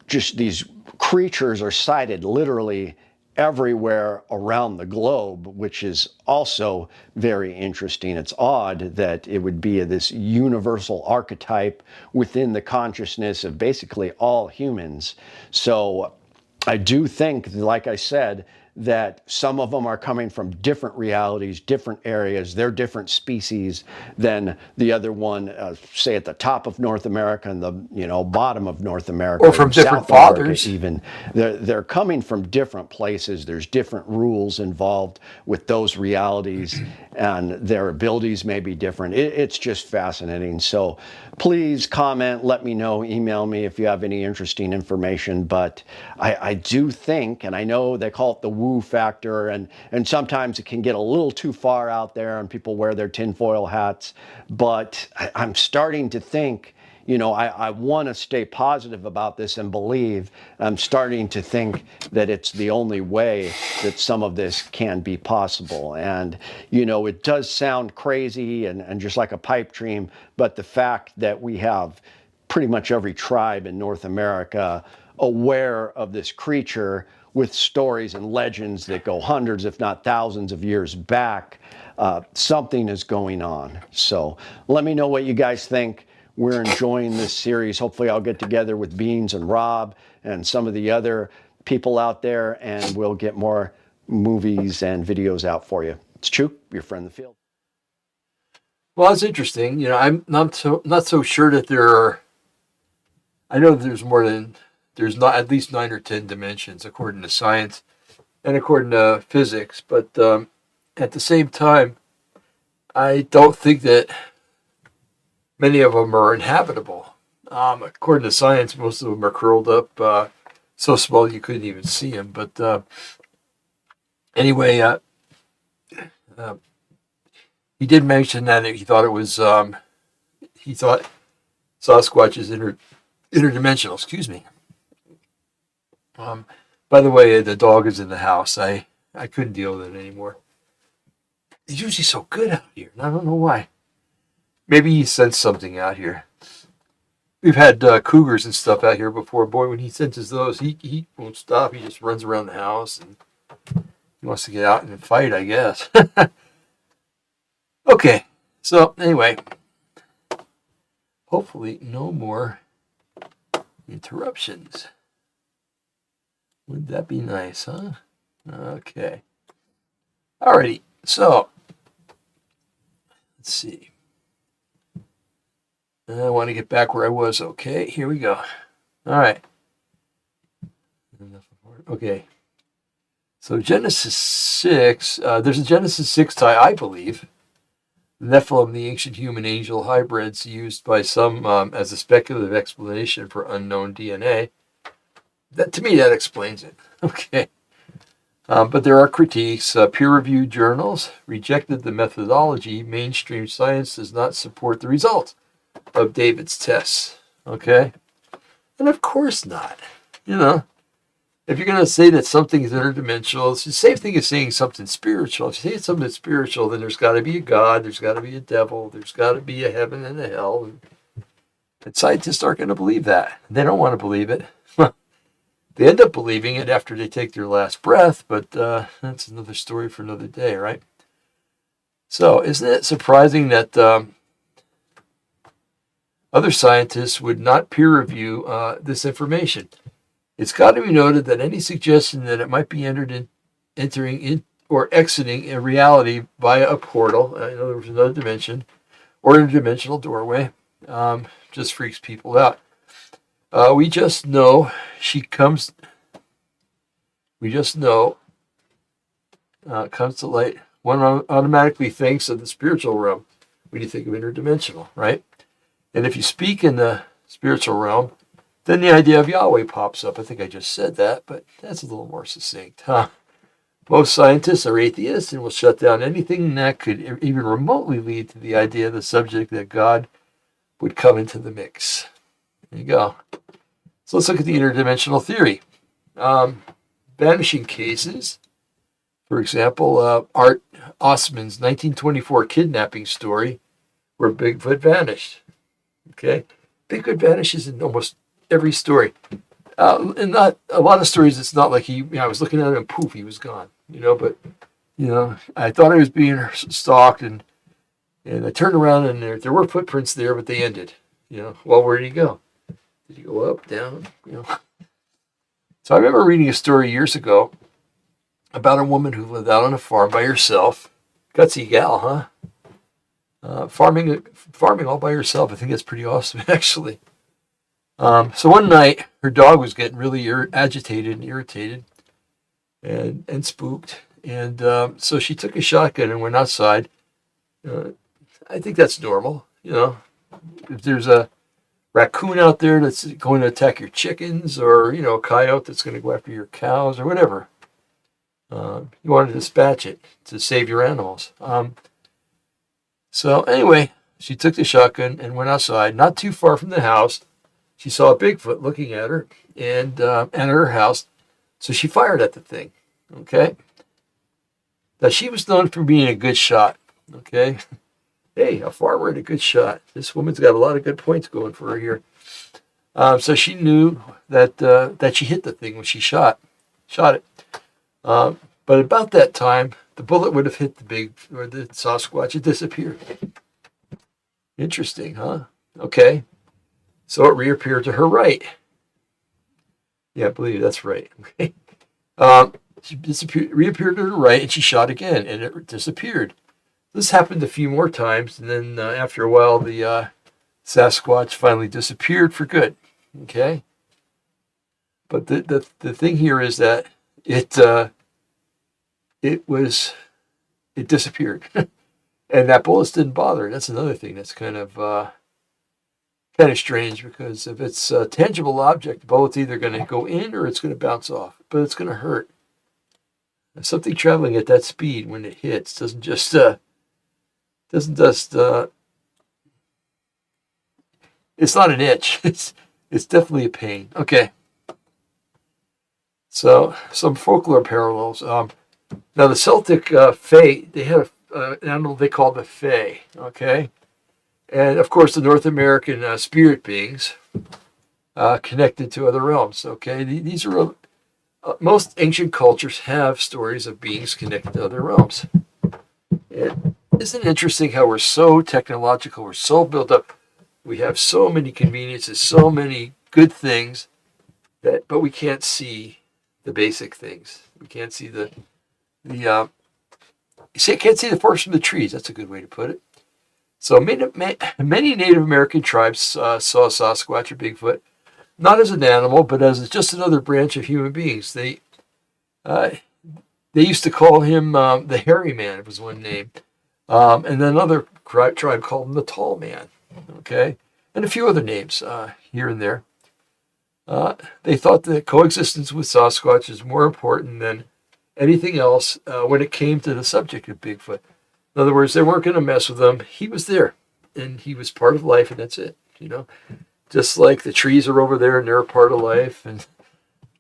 just these creatures are sighted literally everywhere around the globe, which is also very interesting. It's odd that it would be this universal archetype within the consciousness of basically all humans. So I do think, like I said, that some of them are coming from different realities, different areas. They're different species than the other one, say at the top of North America and the bottom of North America, Or from different South America fathers. even. They're coming from different places. There's different rules involved with those realities, and their abilities may be different. It's just fascinating. So please comment, let me know, email me if you have any interesting information. But I do think, and I know they call it the woo factor, and sometimes it can get a little too far out there and people wear their tinfoil hats, but I'm starting to think, I want to stay positive about this and believe. I'm starting to think that it's the only way that some of this can be possible. And, it does sound crazy and just like a pipe dream, but the fact that we have pretty much every tribe in North America aware of this creature with stories and legends that go hundreds, if not thousands of years back, something is going on. So let me know what you guys think. We're enjoying this series. Hopefully I'll get together with Beans and Rob and some of the other people out there, and we'll get more movies and videos out for you. It's Chook, your friend in the field. Well, it's interesting. I'm not so sure that there are. I know there's not at least 9 or 10 dimensions according to science and according to physics, but at the same time, I don't think that many of them are inhabitable. According to science, most of them are curled up so small you couldn't even see them. But anyway, he did mention that he thought it was he thought Sasquatch is interdimensional. Excuse me. By the way, the dog is in the house. I couldn't deal with it anymore. He's usually so good out here, and I don't know why. Maybe he sensed something out here. We've had cougars and stuff out here before. Boy, when he senses those, he won't stop. He just runs around the house, and he wants to get out and fight, I guess. Okay, so anyway, hopefully no more interruptions. Would that be nice, huh? Okay. Alrighty, so let's see. I want to get back where I was. Okay, here we go. All right. Okay. So Genesis 6, there's a Genesis 6 tie, I believe. Nephilim, the ancient human angel hybrids used by some as a speculative explanation for unknown DNA. That, to me, that explains it. Okay. But there are critiques. Peer-reviewed journals rejected the methodology. Mainstream science does not support the results of David's tests. Okay? And of course not. If you're going to say that something is interdimensional, it's the same thing as saying something spiritual. If you say something spiritual, then there's got to be a God, there's got to be a devil, there's got to be a heaven and a hell. And scientists aren't going to believe that. They don't want to believe it. They end up believing it after they take their last breath, but that's another story for another day, right? So isn't it surprising that other scientists would not peer review this information? It's got to be noted that any suggestion that it might be entering in or exiting a reality via a portal, in other words, another dimension, or interdimensional doorway, just freaks people out. We just know she comes. We just know comes to light one automatically thinks of the spiritual realm when you think of interdimensional, right? And if you speak in the spiritual realm, then the idea of Yahweh pops up. I think I just said that, but that's a little more succinct, huh? Most scientists are atheists and will shut down anything that could even remotely lead to the idea of the subject that God would come into the mix. There you go. So let's look at the interdimensional theory. Vanishing cases. For example, Art Osman's 1924 kidnapping story where Bigfoot vanished. Okay? Bigfoot vanishes in almost every story. And not a lot of stories, it's not like I was looking at him and poof, he was gone. But I thought I was being stalked and I turned around and there were footprints there, but they ended. Well, where did he go? Did he go up, down? So I remember reading a story years ago about a woman who lived out on a farm by herself. Gutsy gal, huh? Farming all by herself. I think that's pretty awesome, actually. So one night, her dog was getting really agitated and irritated and spooked. And so she took a shotgun and went outside. I think that's normal. If there's a raccoon out there that's going to attack your chickens or, a coyote that's going to go after your cows or whatever, you want to dispatch it to save your animals. So anyway, she took the shotgun and went outside. Not too far from the house, she saw a Bigfoot looking at her and at her house. So she fired at the thing. Okay. Now she was known for being a good shot. Okay. Hey, a farmer and a good shot. This woman's got a lot of good points going for her here. So she knew that she hit the thing when she shot it. But about that time, the bullet would have hit the Sasquatch. It disappeared. Interesting, huh? Okay. So it reappeared to her right. Yeah, I believe that's right. Okay. She reappeared to her right, and she shot again, and it disappeared. This happened a few more times, and then after a while, the Sasquatch finally disappeared for good. Okay. But the thing here is that it disappeared, and that bullets didn't bother. That's another thing that's kind of strange, because if it's a tangible object, the bullet's either going to go in or it's going to bounce off, but it's going to hurt. Something traveling at that speed when it hits doesn't just it's not an itch. It's definitely a pain. Okay. So some folklore parallels. Now the Celtic Fae, they had an animal they called the Fae. Okay. And of course the North American spirit beings connected to other realms. Okay. These are most ancient cultures have stories of beings connected to other realms. Isn't it interesting how we're so technological, we're so built up, we have so many conveniences, so many good things, but we can't see the basic things. We can't see can't see the forest from the trees. That's a good way to put it. So many Native American tribes saw Sasquatch or Bigfoot not as an animal, but as just another branch of human beings. They used to call him the Hairy Man. It was one name. And then another tribe called him the Tall Man. Okay, and a few other names here and there. They thought that coexistence with Sasquatch is more important than anything else when it came to the subject of Bigfoot. In other words, they weren't going to mess with him. He was there, and he was part of life, and that's it. Just like the trees are over there and they're a part of life, and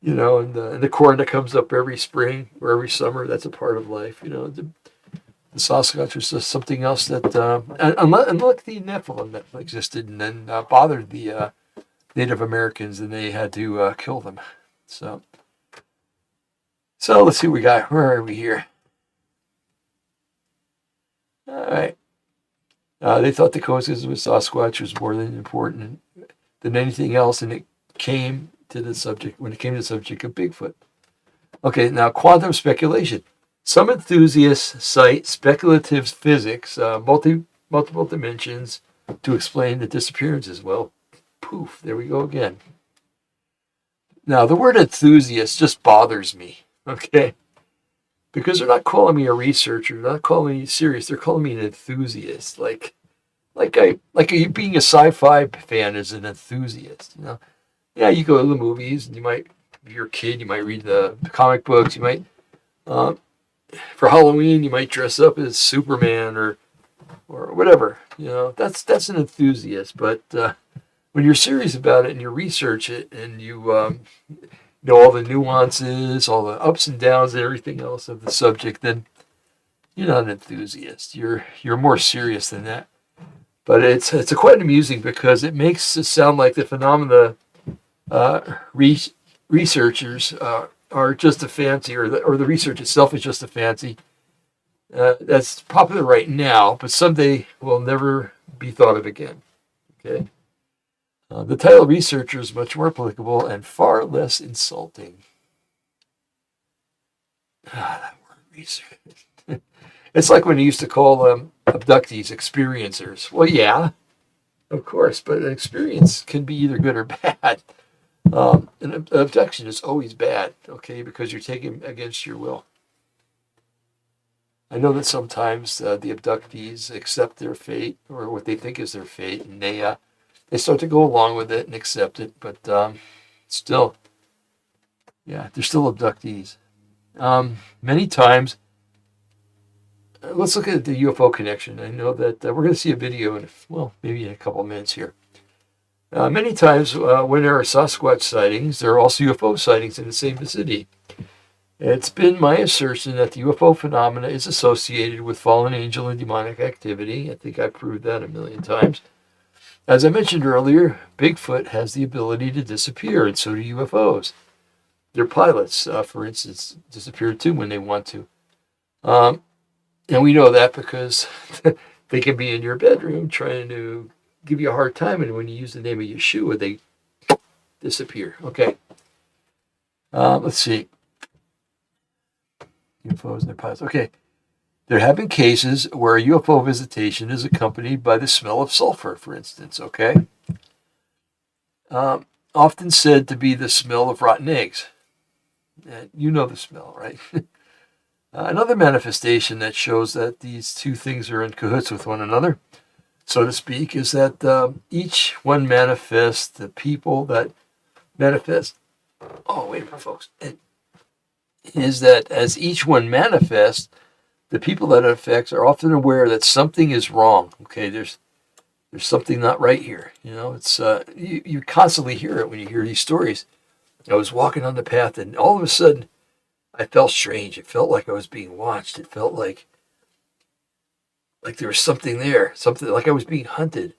and the corn that comes up every spring or every summer, that's a part of life. The Sasquatch was just something else that, unlike the Nephilim that existed and then bothered the Native Americans, and they had to kill them. So let's see what we got. Where are we here? All right. They thought the coexistence with Sasquatch was more than important than anything else, and it came to the subject when it came to the subject of Bigfoot. Okay, now quantum speculation. Some enthusiasts cite speculative physics, multiple dimensions, to explain the disappearances. Well, poof, there we go again. Now, the word enthusiast just bothers me, okay? because they're not calling me a researcher, they're not calling me serious. They're calling me an enthusiast. Being a sci-fi fan is an enthusiast. Yeah, you go to the movies, and you might, if you're a kid, you might read the comic books. You might, uh, for Halloween, you might dress up as Superman or whatever. That's an enthusiast. But when you're serious about it and you research it and you know all the nuances, all the ups and downs, and everything else of the subject, then you're not an enthusiast. You're more serious than that. But it's quite amusing because it makes it sound like the phenomena researchers are just a fancy, or the research itself is just a fancy. That's popular right now, but someday will never be thought of again. Okay. The title researcher is much more applicable and far less insulting. That word research. It's like when you used to call abductees experiencers. Well, yeah, of course, but an experience can be either good or bad. An abduction is always bad, okay, because you're taken against your will. I know that sometimes the abductees accept their fate, or what they think is their fate, and they start to go along with it and accept it, but still, yeah, they're still abductees. Many times, let's look at the UFO connection. I know that we're going to see a video maybe in a couple of minutes here. Many times when there are Sasquatch sightings, there are also UFO sightings in the same vicinity. It's been my assertion that the UFO phenomena is associated with fallen angel and demonic activity. I think I proved that a million times. As I mentioned earlier, Bigfoot has the ability to disappear, and so do UFOs. Their pilots, for instance, disappear too when they want to. And we know that because they can be in your bedroom trying to give you a hard time, and when you use the name of Yeshua, they disappear. Okay. Let's see. UFOs and their pilots. Okay. There have been cases where a UFO visitation is accompanied by the smell of sulfur, for instance. Okay. Often said to be the smell of rotten eggs. And you know the smell, right? Another manifestation that shows that these two things are in cahoots with one another, so to speak, is that each one manifests the people that manifest. Oh, wait a minute, folks. Is that as each one manifests, the people that it affects are often aware that something is wrong. Okay, there's something not right here. It's you constantly hear it when you hear these stories. I was walking on the path, and all of a sudden, I felt strange. It felt like I was being watched. It felt like there was something there, something like I was being hunted.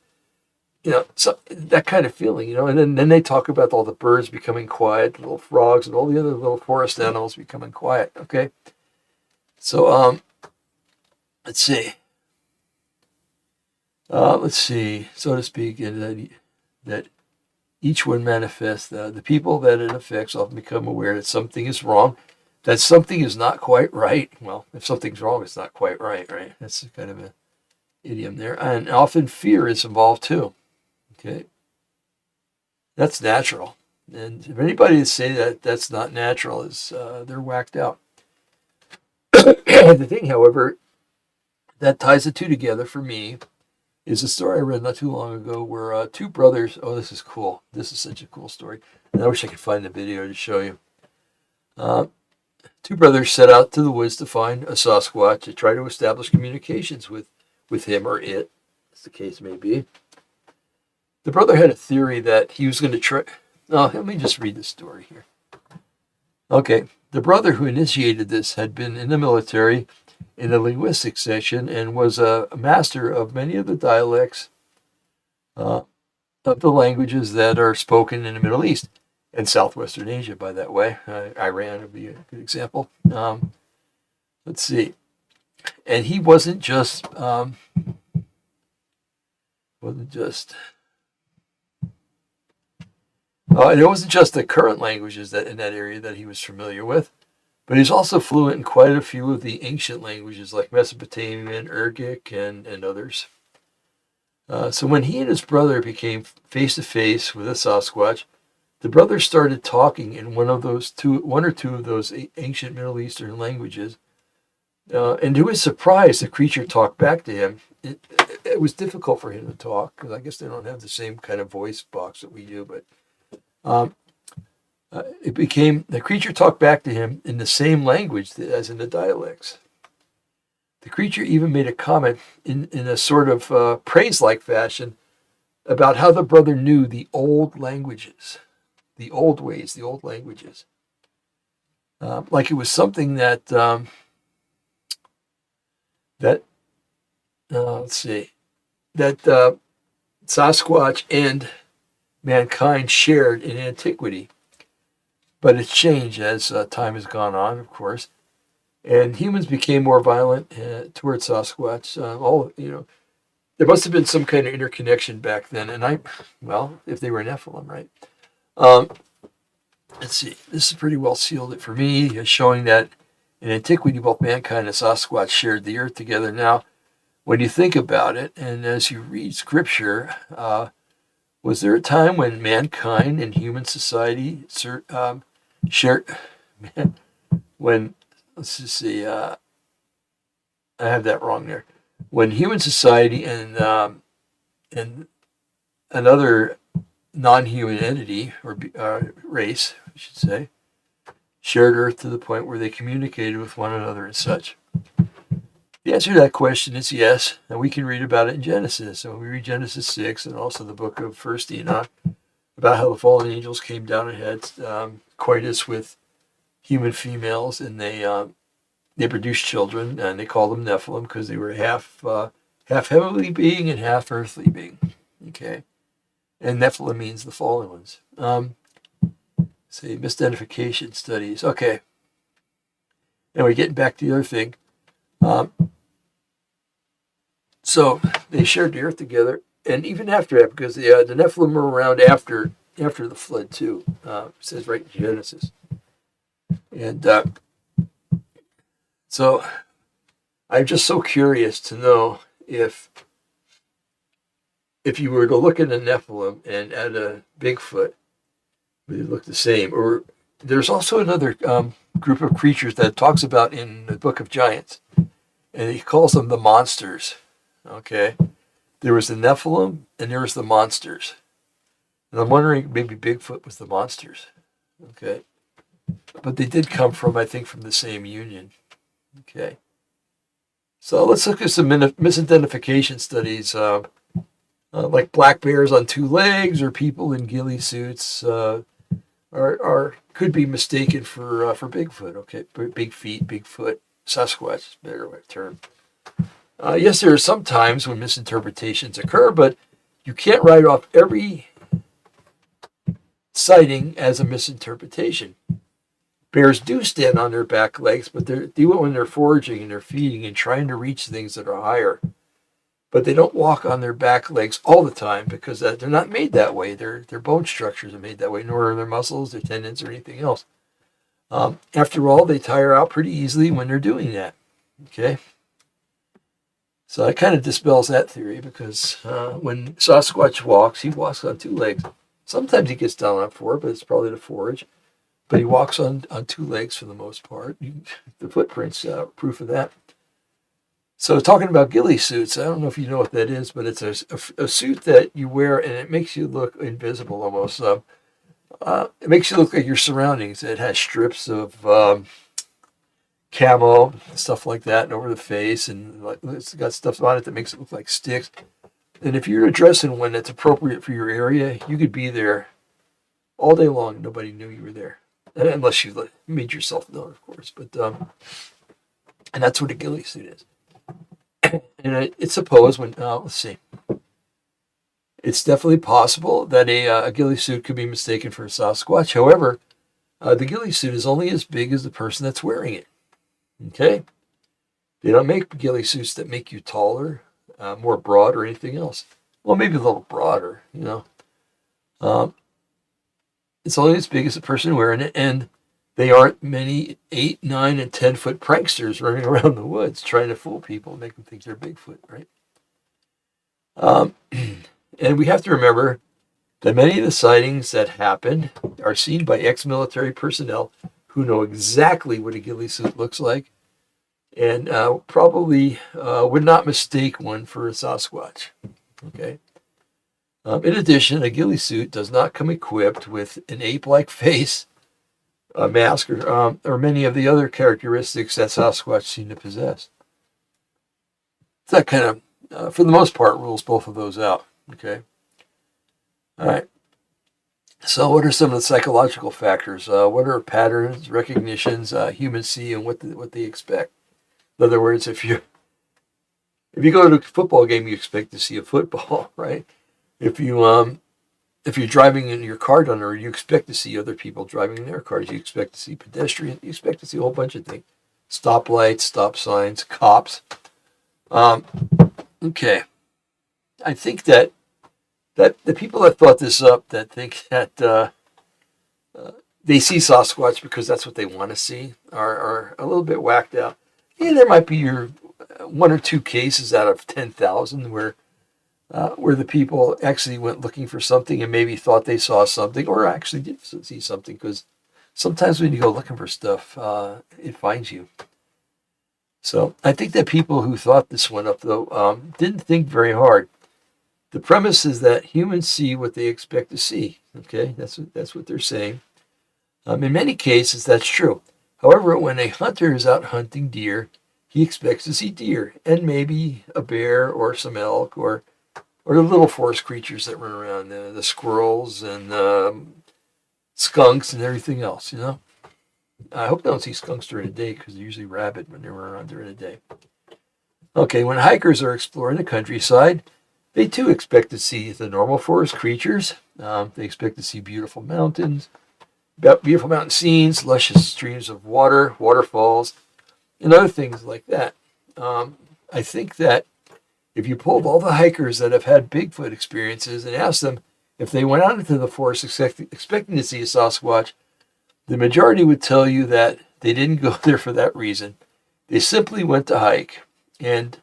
So that kind of feeling, And then they talk about all the birds becoming quiet, the little frogs, and all the other little forest animals becoming quiet. Okay, so let's see. So to speak, that each one manifests. The people that it affects often become aware that something is wrong. That something is not quite right. Well, if something's wrong, it's not quite right, right? That's kind of an idiom there. And often fear is involved too. Okay. That's natural. And if anybody to say that that's not natural, they're whacked out. The thing, however, that ties the two together for me is a story I read not too long ago where two brothers, this is cool. This is such a cool story. And I wish I could find the video to show you. Two brothers set out to the woods to find a Sasquatch to try to establish communications with him or it, as the case may be. The brother had a theory that he was going to try. Oh, let me just read the story here. Okay, the brother who initiated this had been in the military in the linguistics section and was a master of many of the dialects of the languages that are spoken in the Middle East. And Southwestern Asia, by that way. Iran would be a good example. Let's see. And he wasn't just, it wasn't just the current languages that in that area that he was familiar with, but he's also fluent in quite a few of the ancient languages like Mesopotamian, Urgic, and others. So when he and his brother became face to face with a Sasquatch, the brothers started talking in one or two of those ancient Middle Eastern languages, And to his surprise, the creature talked back to him. It was difficult for him to talk because I guess they don't have the same kind of voice box that we do. But um, the creature talked back to him in the same language as in the dialects. The creature even made a comment in a sort of praise-like fashion about how the brother knew the old languages, the old ways, the old languages. Like it was something that let's see, that Sasquatch and mankind shared in antiquity. But it's changed as time has gone on, of course, and humans became more violent towards Sasquatch. There must have been some kind of interconnection back then, and well, if they were Nephilim, right? Um, let's see, this is pretty well sealed it for me, showing that in antiquity, both mankind and Sasquatch shared the earth together. Now, when you think about it, and as you read scripture, was there a time when mankind and human society shared? When let's just see, I have that wrong there. When human society and another non-human entity or race, I should say, shared Earth to the point where they communicated with one another and such. The answer to that question is yes, and we can read about it in Genesis. So we read Genesis 6 and also the book of First Enoch about how the fallen angels came down and had coitus with human females, and they produced children, and they called them Nephilim because they were half heavenly being and half earthly being. Okay, and Nephilim means the fallen ones. Say misidentification studies. Okay. Anyway, getting back to the other thing. So they shared the earth together, and even after that, because the Nephilim were around after the flood too. It says right in Genesis, and so I'm just so curious to know if you were to look at a Nephilim and at a Bigfoot, would they look the same? Or there's also another group of creatures that it talks about in the Book of Giants, and he calls them the monsters. Okay, there was the Nephilim and there was the monsters, and I'm wondering maybe Bigfoot was the monsters. Okay, but they did come from, I think, from the same union. Okay, so let's look at some misidentification studies, like black bears on two legs or people in ghillie suits could be mistaken for Bigfoot. Okay, big feet, Bigfoot, Sasquatch is a better term. Yes, there are some times when misinterpretations occur, but you can't write off every sighting as a misinterpretation. Bears do stand on their back legs, but they do it when they're foraging and they're feeding and trying to reach things that are higher. But they don't walk on their back legs all the time because they're not made that way. Their bone structures are made that way, nor are their muscles, their tendons, or anything else. After all, they tire out pretty easily when they're doing that. Okay? So that kind of dispels that theory because when Sasquatch walks, he walks on two legs. Sometimes he gets down on four, but it's probably to forage. But he walks on two legs for the most part. The footprints proof of that. So talking about ghillie suits, I don't know if you know what that is, but it's a suit that you wear and it makes you look invisible almost. It makes you look like your surroundings. It has strips of camo, stuff like that, and over the face, and it's got stuff on it that makes it look like sticks. And if you're dressed in one that's appropriate for your area, you could be there all day long. Nobody knew you were there, unless you made yourself known, of course. But and that's what a ghillie suit is. And it's supposed when let's see, it's definitely possible that a ghillie suit could be mistaken for a Sasquatch. However, the ghillie suit is only as big as the person that's wearing it. Okay, they don't make ghillie suits that make you taller, more broad, or anything else. Well, maybe a little broader, It's only as big as the person wearing it, and they aren't many 8, 9, and 10-foot pranksters running around the woods trying to fool people and make them think they're Bigfoot, right? And we have to remember that many of the sightings that happen are seen by ex-military personnel who know exactly what a ghillie suit looks like, and probably would not mistake one for a Sasquatch. Okay. In addition, a ghillie suit does not come equipped with an ape-like face, a mask, or many of the other characteristics that Sasquatch seem to possess. So that kind of, for the most part, rules both of those out. Okay. All right. So, what are some of the psychological factors? What are patterns, recognitions humans see, and what they expect? In other words, if you go to a football game, you expect to see a football, right? If you're driving in your car down there, you expect to see other people driving in their cars. You expect to see pedestrians. You expect to see a whole bunch of things: stoplights, stop signs, cops. Okay, I think that the people that thought this up, that think that they see Sasquatch because that's what they want to see, are a little bit whacked out. Yeah, there might be your one or two cases out of 10,000 where the people actually went looking for something and maybe thought they saw something, or actually did see something, because sometimes when you go looking for stuff, it finds you. So I think that people who thought this one up, though, didn't think very hard. The premise is that humans see what they expect to see. Okay, that's what they're saying. In many cases, that's true. However, when a hunter is out hunting deer, he expects to see deer and maybe a bear or some elk or the little forest creatures that run around, the squirrels and skunks and everything else. I hope they don't see skunks during the day, because they're usually rabid when they run around during the day. Okay, when hikers are exploring the countryside, they too expect to see the normal forest creatures. They expect to see beautiful mountains, beautiful mountain scenes, luscious streams of water, waterfalls, and other things like that. I think that if you polled all the hikers that have had Bigfoot experiences and asked them if they went out into the forest expecting to see a Sasquatch, the majority would tell you that they didn't go there for that reason. They simply went to hike and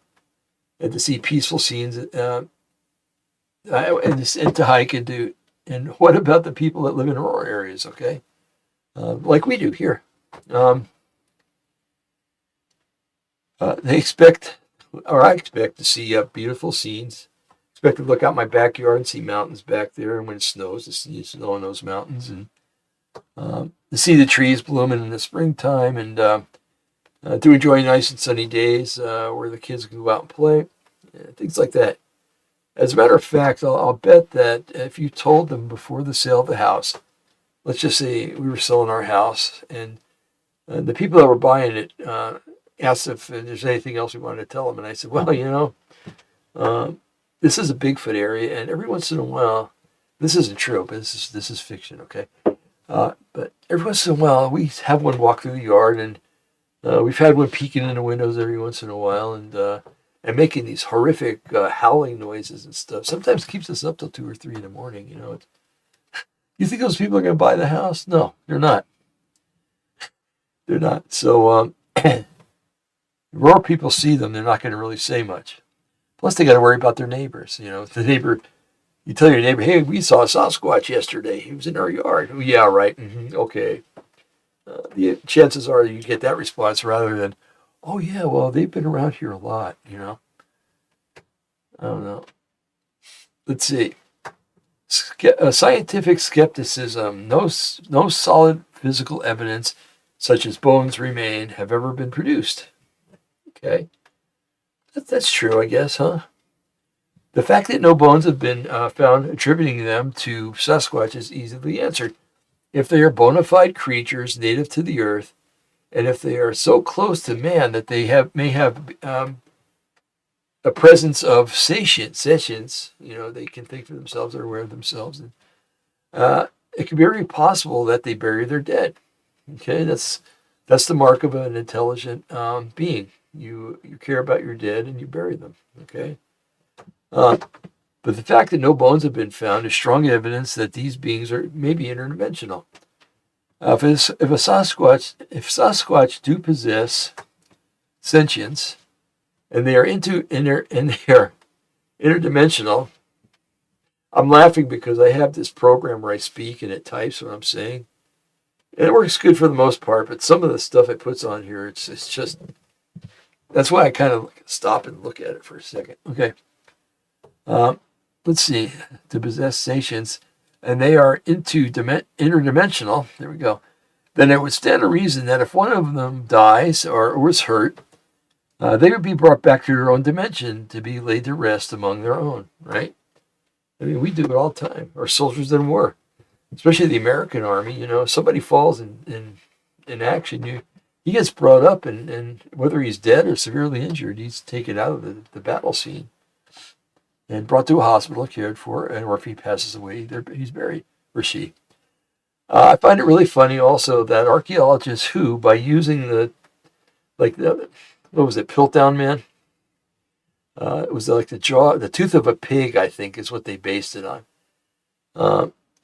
to see peaceful scenes, and to hike and do. And what about the people that live in rural areas? Okay, like we do here. They expect, or I expect, to see beautiful scenes. Expect to look out my backyard and see mountains back there, and when it snows, to see snow in those mountains, and to see the trees blooming in the springtime, and to enjoy nice and sunny days where the kids can go out and play, things like that. As a matter of fact, I'll bet that if you told them before the sale of the house, let's just say we were selling our house, and the people that were buying it asked if there's anything else we wanted to tell them, and I said, well, this is a Bigfoot area, and every once in a while, this isn't true, but this is fiction, okay? But every once in a while, we have one walk through the yard, and we've had one peeking in the windows every once in a while, and making these horrific howling noises and stuff. Sometimes keeps us up till 2 or 3 in the morning. You think those people are going to buy the house? No, they're not. They're not. So rural people see them, they're not going to really say much. Plus, they got to worry about their neighbors. If the neighbor, you tell your neighbor, hey, we saw a Sasquatch yesterday. He was in our yard. Oh, yeah, right. Mm-hmm. Okay. The chances are you get that response rather than, oh, yeah, well, they've been around here a lot, I don't know. Let's see. Scientific skepticism. No solid physical evidence, such as bones remain, have ever been produced. Okay. That's true, I guess, huh? The fact that no bones have been found attributing them to Sasquatch is easily answered. If they are bona fide creatures native to the earth, and if they are so close to man that they may have a presence of sentience, they can think for themselves, they're aware of themselves. And, it can be very possible that they bury their dead. Okay, that's the mark of an intelligent being. You care about your dead and you bury them. Okay, but the fact that no bones have been found is strong evidence that these beings are maybe interdimensional. If Sasquatch do possess sentience, and they are interdimensional, I'm laughing because I have this program where I speak and it types what I'm saying, and it works good for the most part. But some of the stuff it puts on here, it's just That's why I kind of stop and look at it for a second. Okay. Let's see. To possess sentience, and they are interdimensional. There we go. Then it would stand to reason that if one of them dies or was hurt, they would be brought back to their own dimension to be laid to rest among their own, right? I mean, we do it all the time. Our soldiers in war, especially the American Army, somebody falls in action, he gets brought up, and whether he's dead or severely injured, he's taken out of the battle scene and brought to a hospital, cared for, and or if he passes away, he's buried, or she. I find it really funny also that archaeologists who, by using what was it, Piltdown Man? It was like the tooth of a pig, I think, is what they based it on.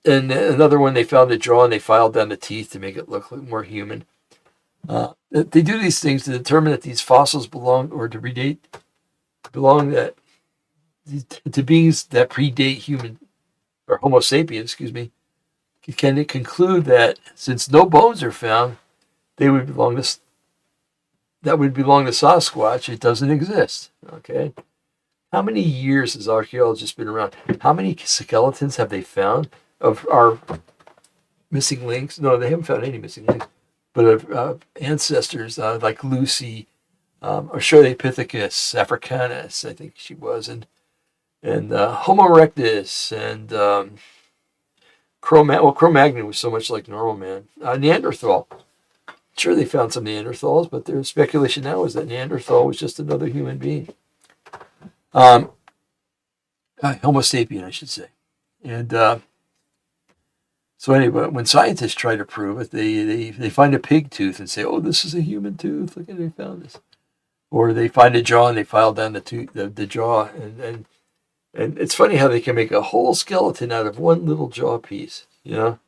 And another one, they found a jaw and they filed down the teeth to make it look more human. They do these things to determine that these fossils belong to beings that predate human, or Homo sapiens, can it conclude that since no bones are found, that would belong to Sasquatch. It doesn't exist. Okay. How many years has archaeologists been around? How many skeletons have they found of our missing links? No, they haven't found any missing links, but of ancestors like Lucy, Australopithecus africanus, I think she was, and Homo erectus, and Cro-Magnon was so much like normal man. Neanderthal. Sure, they found some Neanderthals, but their speculation now is that Neanderthal was just another human being. Homo sapien, I should say. And so anyway, when scientists try to prove it, they find a pig tooth and say, "Oh, this is a human tooth. Look at they found this." Or they find a jaw and they file down the jaw, and it's funny how they can make a whole skeleton out of one little jaw piece, to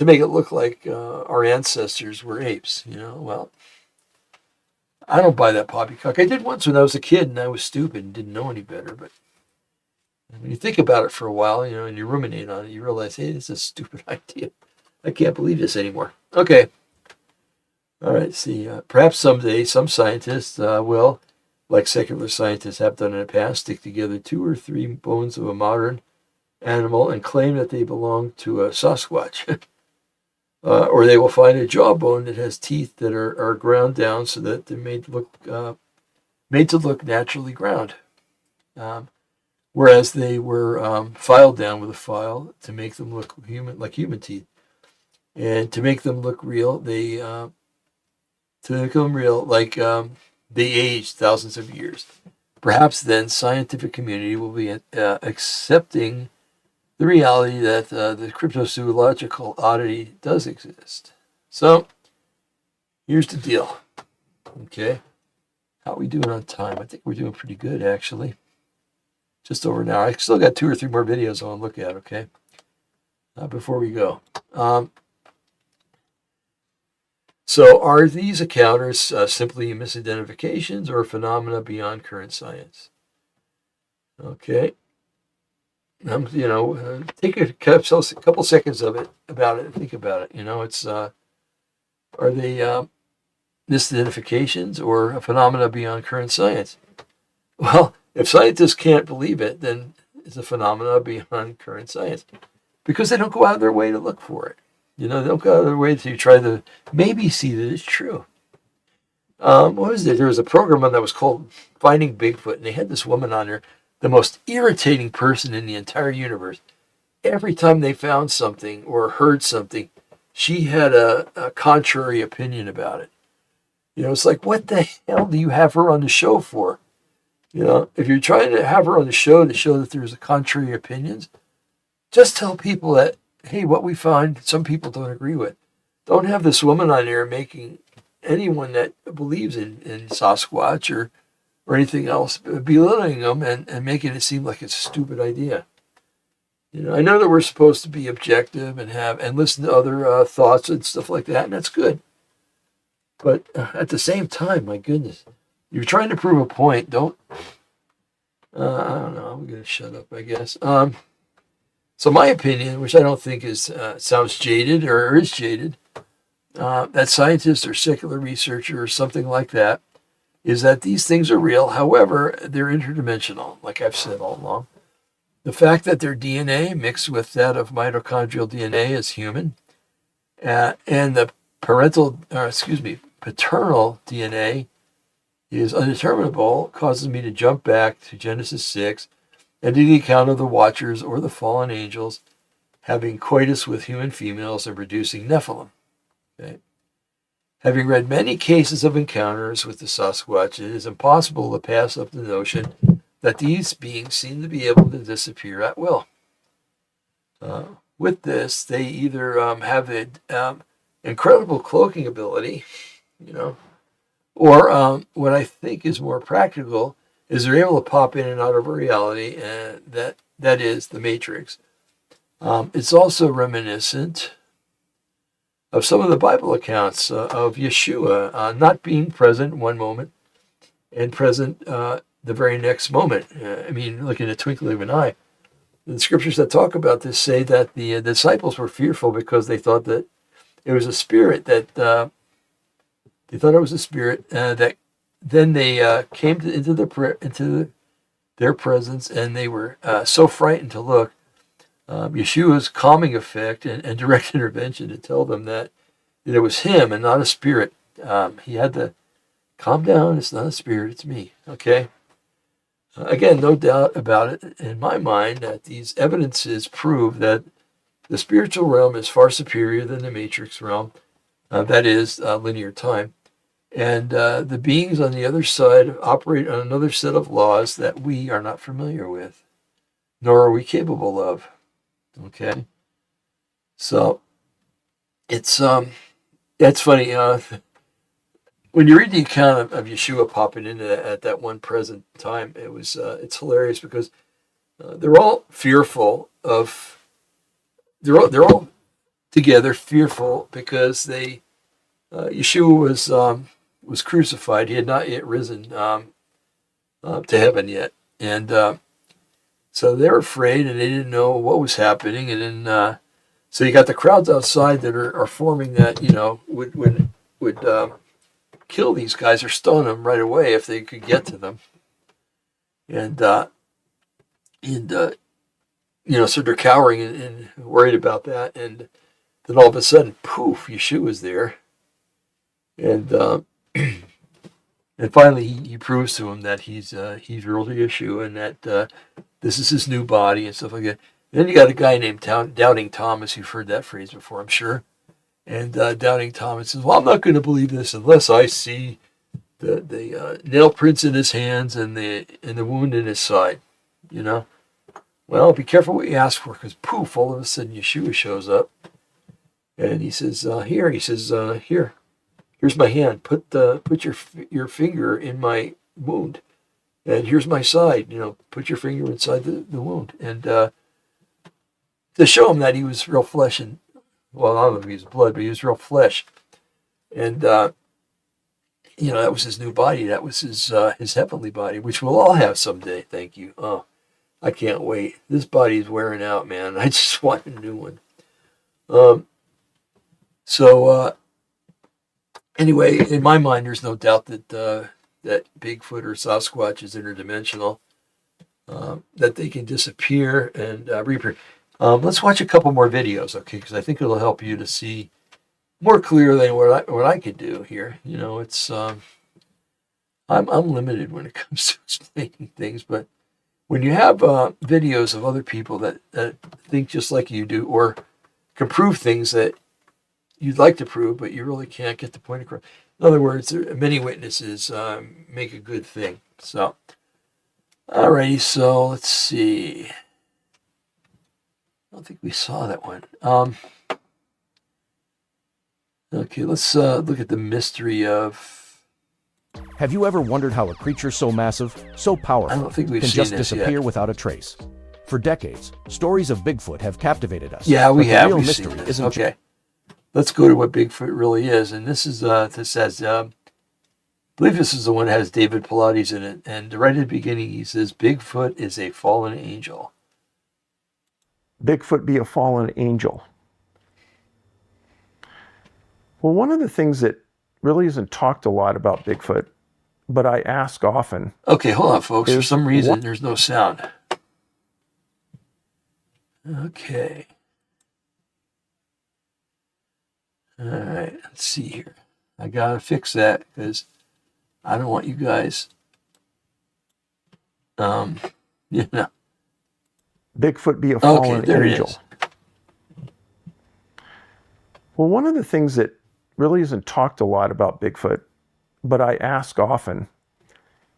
make it look like our ancestors were apes, Well, I don't buy that poppycock. I did once when I was a kid and I was stupid and didn't know any better. But when you think about it for a while, and you ruminate on it, you realize, hey, this is a stupid idea. I can't believe this anymore. Okay. All right. See, perhaps someday some scientists will, like secular scientists have done in the past, stick together 2 or 3 bones of a modern animal and claim that they belong to a Sasquatch. Or they will find a jawbone that has teeth that are ground down so that they're made to look naturally ground. Whereas they were filed down with a file to make them look like human teeth. And to make them look real, they aged thousands of years. Perhaps then scientific community will be accepting the reality that the cryptozoological oddity does exist. So, here's the deal. Okay. How are we doing on time? I think we're doing pretty good, actually. Just over an hour. I still got 2 or 3 more videos I want to look at, okay? Before we go. So, are these encounters simply misidentifications or phenomena beyond current science? Okay. Take a couple seconds about it and think about it. It's are they misidentifications or a phenomena beyond current science? Well, if scientists can't believe it, then it's a phenomena beyond current science because they don't go out of their way to look for it. They don't go out of their way to try to maybe see that it's true. What was it? There was a program that was called Finding Bigfoot, and they had this woman on there, the most irritating person in the entire universe. Every time they found something or heard something, she had a contrary opinion about it. It's like, what the hell do you have her on the show for? If you're trying to have her on the show to show that there's a contrary opinions, just tell people that, hey, what we find, some people don't agree with. Don't have this woman on there making anyone that believes in Sasquatch or anything else, belittling them and making it seem like it's a stupid idea. I know that we're supposed to be objective and listen to other thoughts and stuff like that, and that's good. But at the same time, my goodness, you're trying to prove a point. Don't. I don't know. I'm going to shut up, I guess. So my opinion, which I don't think sounds jaded or is jaded, that scientists or secular researcher or something like that is that these things are real. However, they're interdimensional, like I've said all along. The fact that their DNA mixed with that of mitochondrial DNA is human, and the paternal DNA is undeterminable, causes me to jump back to Genesis 6 and to the account of the Watchers or the fallen angels having coitus with human females and producing Nephilim. Okay? Having read many cases of encounters with the Sasquatch, it is impossible to pass up the notion that these beings seem to be able to disappear at will. With this, they either have an incredible cloaking ability, or what I think is more practical is they're able to pop in and out of reality, and that is the Matrix. It's also reminiscent of some of the Bible accounts of Yeshua not being present one moment and present the very next moment. Like in a twinkling of an eye. The scriptures that talk about this say that the disciples were fearful because they thought that it was a spirit that that then they came into their presence, and they were so frightened to look. Yeshua's calming effect and direct intervention to tell them that it was him and not a spirit. He had to calm down. It's not a spirit. It's me. Okay. Again, no doubt about it in my mind that these evidences prove that the spiritual realm is far superior than the matrix realm. That is linear time. And the beings on the other side operate on another set of laws that we are not familiar with, nor are we capable of. Okay, so it's funny. When you read the account of Yeshua popping into at that one present time, it's hilarious because they're all fearful of. They're all together fearful because Yeshua was crucified. He had not yet risen to heaven yet, and so they're afraid, and they didn't know what was happening. And then, so you got the crowds outside that are forming that, would kill these guys or stone them right away if they could get to them. And so they're cowering and worried about that. And then all of a sudden, poof, Yeshua's there. And and finally, he proves to him that he's really Yeshua, and that this is his new body and stuff like that. And then you got a guy named Doubting Thomas. You've heard that phrase before, I'm sure. And Doubting Thomas says, "Well, I'm not going to believe this unless I see the nail prints in his hands and the wound in his side." Well, be careful what you ask for, because poof, all of a sudden Yeshua shows up, and he says, "Here." He says, "Here. Here's my hand. Put your finger in my wound, and here's my side. Put your finger inside the wound." And to show him that he was real flesh and, well, I don't know if he was blood, but he was real flesh. And that was his new body. That was his heavenly body, which we'll all have someday. Thank you. Oh, I can't wait. This body's wearing out, man. I just want a new one. Anyway, in my mind, there's no doubt that that Bigfoot or Sasquatch is interdimensional, that they can disappear and reappear. Let's watch a couple more videos, okay? Because I think it'll help you to see more clearly what I could do here. It's I'm limited when it comes to explaining things, but when you have videos of other people that think just like you do, or can prove things that you'd like to prove, but you really can't get the point across. In other words, many witnesses make a good thing. So, alrighty, so let's see. I don't think we saw that one. Okay, let's look at the mystery of... Have you ever wondered how a creature so massive, so powerful, I don't think we've can seen just this disappear yet. without a trace? For decades, stories of Bigfoot have captivated us. Yeah, we but have. The real We've mystery seen this. isn't Okay. Let's go to what Bigfoot really is. And this says, I believe this is the one that has David Pilates in it. And right at the beginning, he says, Bigfoot is a fallen angel. Bigfoot be a fallen angel. Well, one of the things that really isn't talked a lot about Bigfoot but I ask often. Okay, hold on, folks. For Is some reason, what- there's no sound. Okay. All right, let's see here. I gotta fix that because I don't want you guys, you know. Bigfoot be a Okay, fallen there it angel? is. Well, one of the things that really isn't talked a lot about Bigfoot, but I ask often,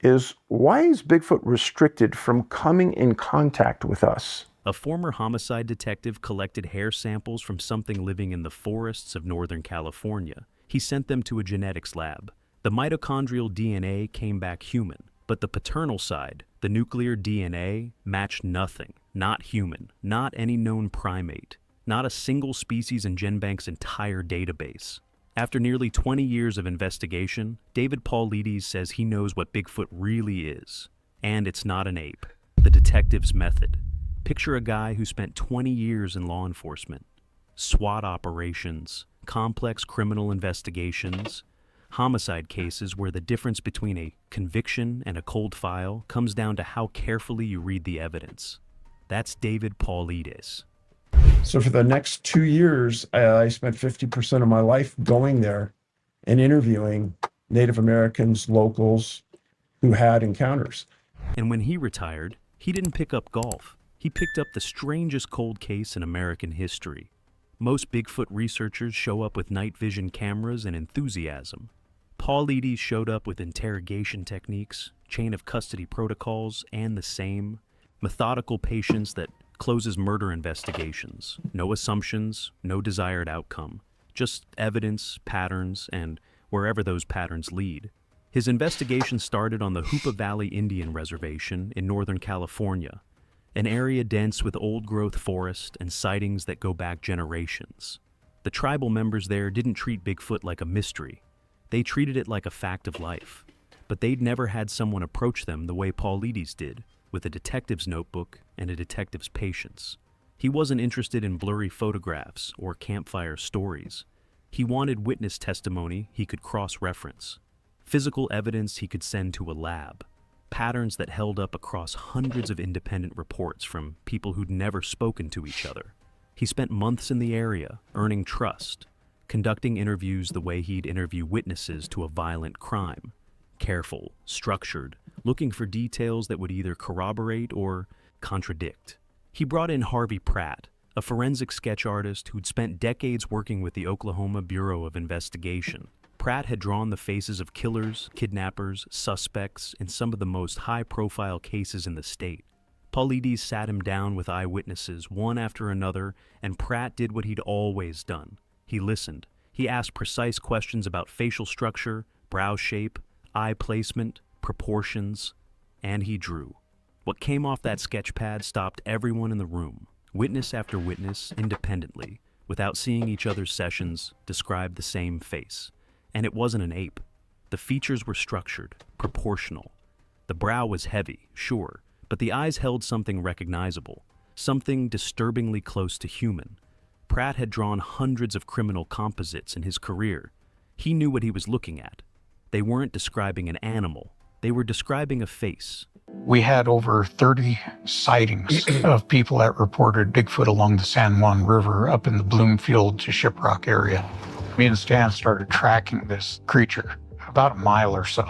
is why is Bigfoot restricted from coming in contact with us? A former homicide detective collected hair samples from something living in the forests of Northern California. He sent them to a genetics lab. The mitochondrial DNA came back human, but the paternal side, the nuclear DNA, matched nothing. Not human, not any known primate, not a single species in GenBank's entire database. After nearly 20 years of investigation, David Paulides says he knows what Bigfoot really is. And it's not an ape. The detective's method. Picture a guy who spent 20 years in law enforcement. SWAT operations, complex criminal investigations, homicide cases where the difference between a conviction and a cold file comes down to how carefully you read the evidence. That's David Paulides. So for the next 2 years, I spent 50% of my life going there and interviewing Native Americans, locals who had encounters. And when he retired, he didn't pick up golf. He picked up the strangest cold case in American history. Most Bigfoot researchers show up with night vision cameras and enthusiasm. Paulides showed up with interrogation techniques, chain of custody protocols, and the same methodical patience that closes murder investigations. No assumptions, no desired outcome, just evidence, patterns, and wherever those patterns lead. His investigation started on the Hoopa Valley Indian Reservation in Northern California, an area dense with old-growth forest and sightings that go back generations. The tribal members there didn't treat Bigfoot like a mystery. They treated it like a fact of life. But they'd never had someone approach them the way Paulides did, with a detective's notebook and a detective's patience. He wasn't interested in blurry photographs or campfire stories. He wanted witness testimony he could cross-reference, physical evidence he could send to a lab, patterns that held up across hundreds of independent reports from people who'd never spoken to each other. He spent months in the area, earning trust, conducting interviews the way he'd interview witnesses to a violent crime. Careful, structured, looking for details that would either corroborate or contradict. He brought in Harvey Pratt, a forensic sketch artist who'd spent decades working with the Oklahoma Bureau of Investigation. Pratt had drawn the faces of killers, kidnappers, suspects in some of the most high-profile cases in the state. Paulides sat him down with eyewitnesses, one after another, and Pratt did what he'd always done. He listened. He asked precise questions about facial structure, brow shape, eye placement, proportions, and he drew. What came off that sketch pad stopped everyone in the room, witness after witness, independently, without seeing each other's sessions, described the same face. And it wasn't an ape. The features were structured, proportional. The brow was heavy, sure, but the eyes held something recognizable, something disturbingly close to human. Pratt had drawn hundreds of criminal composites in his career. He knew what he was looking at. They weren't describing an animal. They were describing a face. We had over 30 sightings of people that reported Bigfoot along the San Juan River up in the Bloomfield to Shiprock area. Me and Stan started tracking this creature about a mile or so.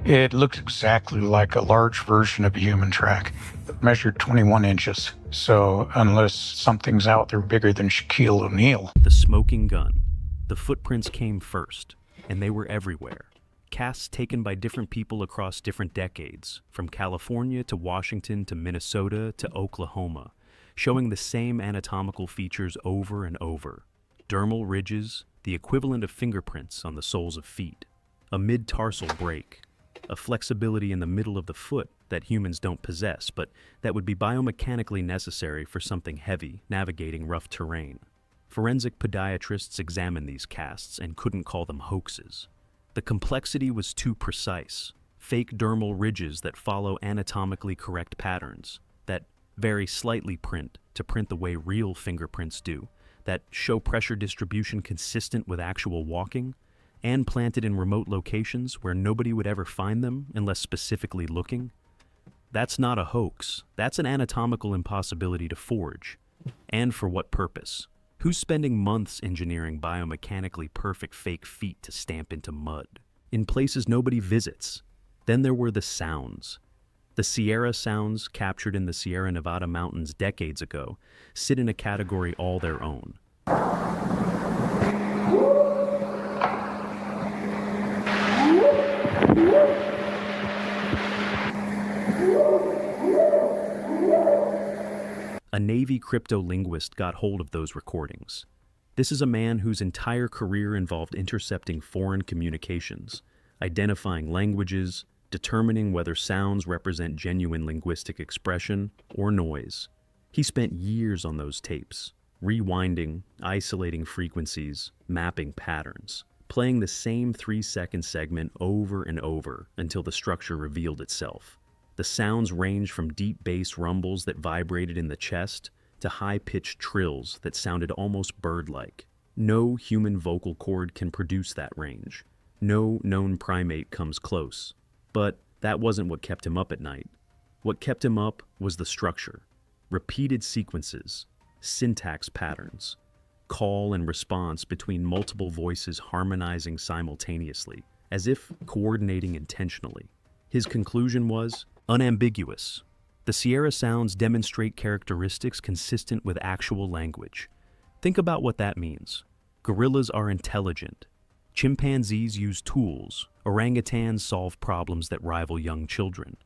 It looked exactly like a large version of a human track. It measured 21 inches. So unless something's out there bigger than Shaquille O'Neal. The smoking gun. The footprints came first, and they were everywhere. Casts taken by different people across different decades, from California to Washington to Minnesota to Oklahoma, showing the same anatomical features over and over. Dermal ridges, the equivalent of fingerprints on the soles of feet. A mid-tarsal break. A flexibility in the middle of the foot that humans don't possess, but that would be biomechanically necessary for something heavy navigating rough terrain. Forensic podiatrists examined these casts and couldn't call them hoaxes. The complexity was too precise. Fake dermal ridges that follow anatomically correct patterns, that very slightly print to print the way real fingerprints do, that show pressure distribution consistent with actual walking, and planted in remote locations where nobody would ever find them unless specifically looking? That's not a hoax. That's an anatomical impossibility to forge. And for what purpose? Who's spending months engineering biomechanically perfect fake feet to stamp into mud? In places nobody visits. Then there were the sounds. The Sierra sounds, captured in the Sierra Nevada mountains decades ago, sit in a category all their own. A Navy cryptolinguist got hold of those recordings. This is a man whose entire career involved intercepting foreign communications, identifying languages, determining whether sounds represent genuine linguistic expression or noise. He spent years on those tapes, rewinding, isolating frequencies, mapping patterns, playing the same 3-second segment over and over until the structure revealed itself. The sounds ranged from deep bass rumbles that vibrated in the chest to high-pitched trills that sounded almost bird-like. No human vocal cord can produce that range. No known primate comes close. But that wasn't what kept him up at night. What kept him up was the structure. Repeated sequences, syntax patterns, call and response between multiple voices harmonizing simultaneously, as if coordinating intentionally. His conclusion was unambiguous. The Sierra sounds demonstrate characteristics consistent with actual language. Think about what that means. Gorillas are intelligent. Chimpanzees use tools. Orangutans solve problems that rival young children.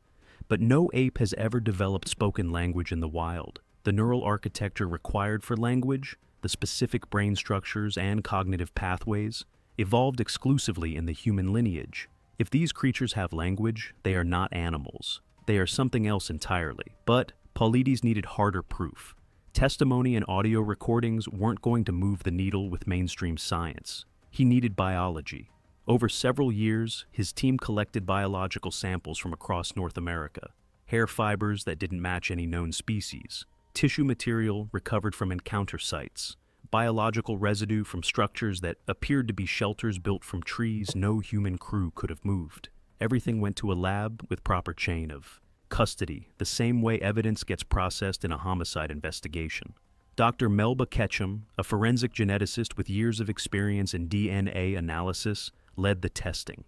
But no ape has ever developed spoken language in the wild. The neural architecture required for language, the specific brain structures and cognitive pathways, evolved exclusively in the human lineage. If these creatures have language, they are not animals. They are something else entirely. But Paulides needed harder proof. Testimony and audio recordings weren't going to move the needle with mainstream science. He needed biology. Over several years, his team collected biological samples from across North America. Hair fibers that didn't match any known species. Tissue material recovered from encounter sites. Biological residue from structures that appeared to be shelters built from trees no human crew could have moved. Everything went to a lab with proper chain of custody, the same way evidence gets processed in a homicide investigation. Dr. Melba Ketchum, a forensic geneticist with years of experience in DNA analysis, led the testing.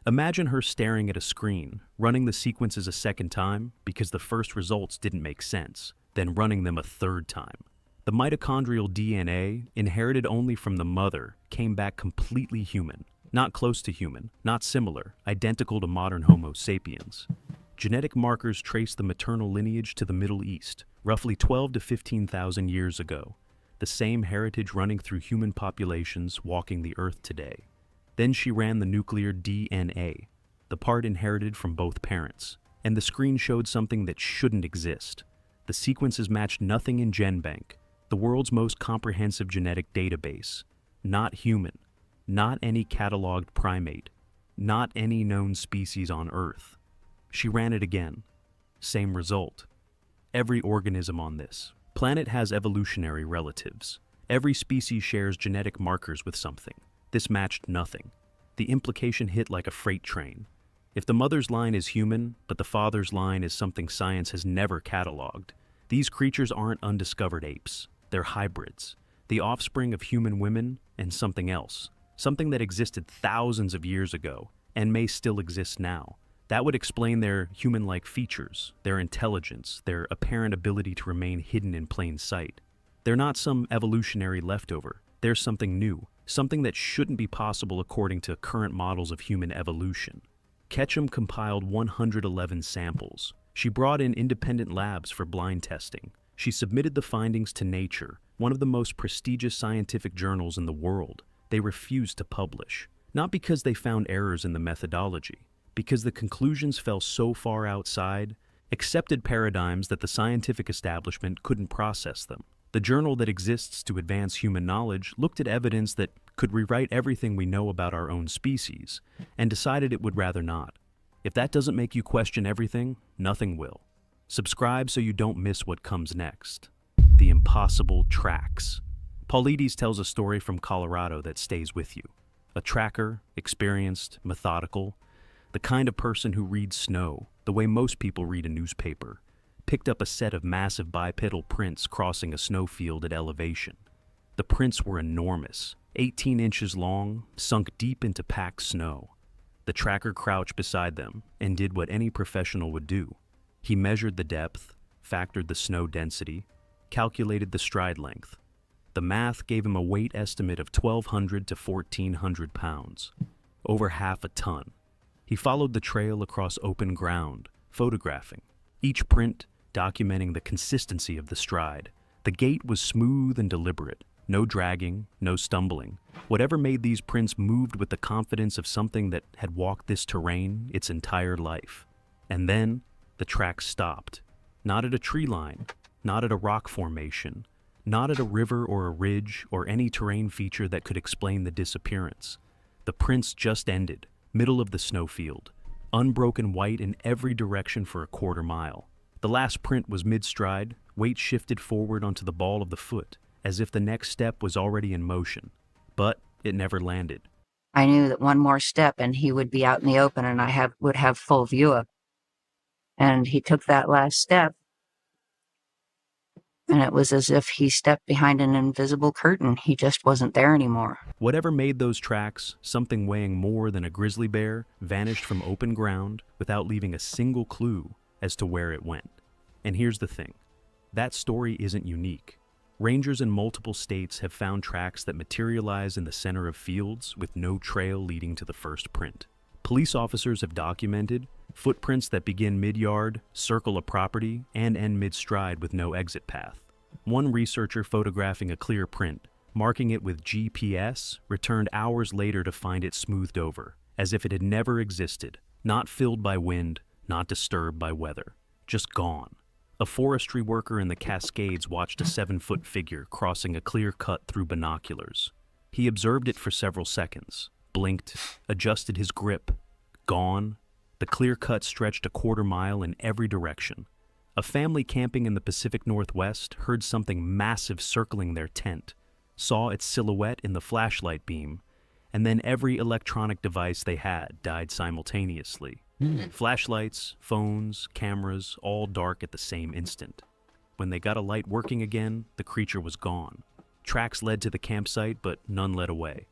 Imagine her staring at a screen, running the sequences a second time because the first results didn't make sense, then running them a third time. The mitochondrial DNA, inherited only from the mother, came back completely human. Not close to human, not similar, identical to modern Homo sapiens. Genetic markers trace the maternal lineage to the Middle East, roughly 12 to 15,000 years ago. The same heritage running through human populations walking the earth today. Then she ran the nuclear DNA, the part inherited from both parents, and the screen showed something that shouldn't exist. The sequences matched nothing in GenBank, the world's most comprehensive genetic database. Not human, not any cataloged primate, not any known species on Earth. She ran it again. Same result. Every organism on this planet has evolutionary relatives. Every species shares genetic markers with something. This matched nothing. The implication hit like a freight train. If the mother's line is human, but the father's line is something science has never cataloged, these creatures aren't undiscovered apes. They're hybrids, the offspring of human women and something else, something that existed thousands of years ago and may still exist now. That would explain their human-like features, their intelligence, their apparent ability to remain hidden in plain sight. They're not some evolutionary leftover. They're something new, something that shouldn't be possible according to current models of human evolution. Ketchum compiled 111 samples. She brought in independent labs for blind testing. She submitted the findings to Nature, one of the most prestigious scientific journals in the world. They refused to publish, not because they found errors in the methodology, because the conclusions fell so far outside accepted paradigms that the scientific establishment couldn't process them. The journal that exists to advance human knowledge looked at evidence that could rewrite everything we know about our own species, and decided it would rather not. If that doesn't make you question everything, nothing will. Subscribe so you don't miss what comes next. The impossible tracks. Paulides tells a story from Colorado that stays with you. A tracker, experienced, methodical, the kind of person who reads snow the way most people read a newspaper, picked up a set of massive bipedal prints crossing a snowfield at elevation. The prints were enormous, 18 inches long, sunk deep into packed snow. The tracker crouched beside them and did what any professional would do. He measured the depth, factored the snow density, calculated the stride length. The math gave him a weight estimate of 1,200 to 1,400 pounds, over half a ton. He followed the trail across open ground, photographing, each print documenting the consistency of the stride. The gait was smooth and deliberate, no dragging, no stumbling. Whatever made these prints moved with the confidence of something that had walked this terrain its entire life. And then the track stopped, not at a tree line, not at a rock formation, not at a river or a ridge or any terrain feature that could explain the disappearance. The prints just ended, middle of the snowfield, unbroken white in every direction for a quarter mile. The last print was mid-stride, weight shifted forward onto the ball of the foot, as if the next step was already in motion. But it never landed. I knew that one more step and he would be out in the open and would have full view of. And he took that last step, and it was as if he stepped behind an invisible curtain. He just wasn't there anymore. Whatever made those tracks, something weighing more than a grizzly bear, vanished from open ground without leaving a single clue as to where it went. And here's the thing. That story isn't unique. Rangers in multiple states have found tracks that materialize in the center of fields with no trail leading to the first print. Police officers have documented footprints that begin mid-yard, circle a property, and end mid-stride with no exit path. One researcher photographing a clear print, marking it with GPS, returned hours later to find it smoothed over, as if it had never existed, not filled by wind, not disturbed by weather, just gone. A forestry worker in the Cascades watched a 7-foot figure crossing a clear cut through binoculars. He observed it for several seconds, blinked, adjusted his grip. Gone. The clear cut stretched a quarter mile in every direction. A family camping in the Pacific Northwest heard something massive circling their tent, saw its silhouette in the flashlight beam, and then every electronic device they had died simultaneously. Flashlights, phones, cameras, all dark at the same instant. When they got a light working again, the creature was gone. Tracks led to the campsite, but none led away.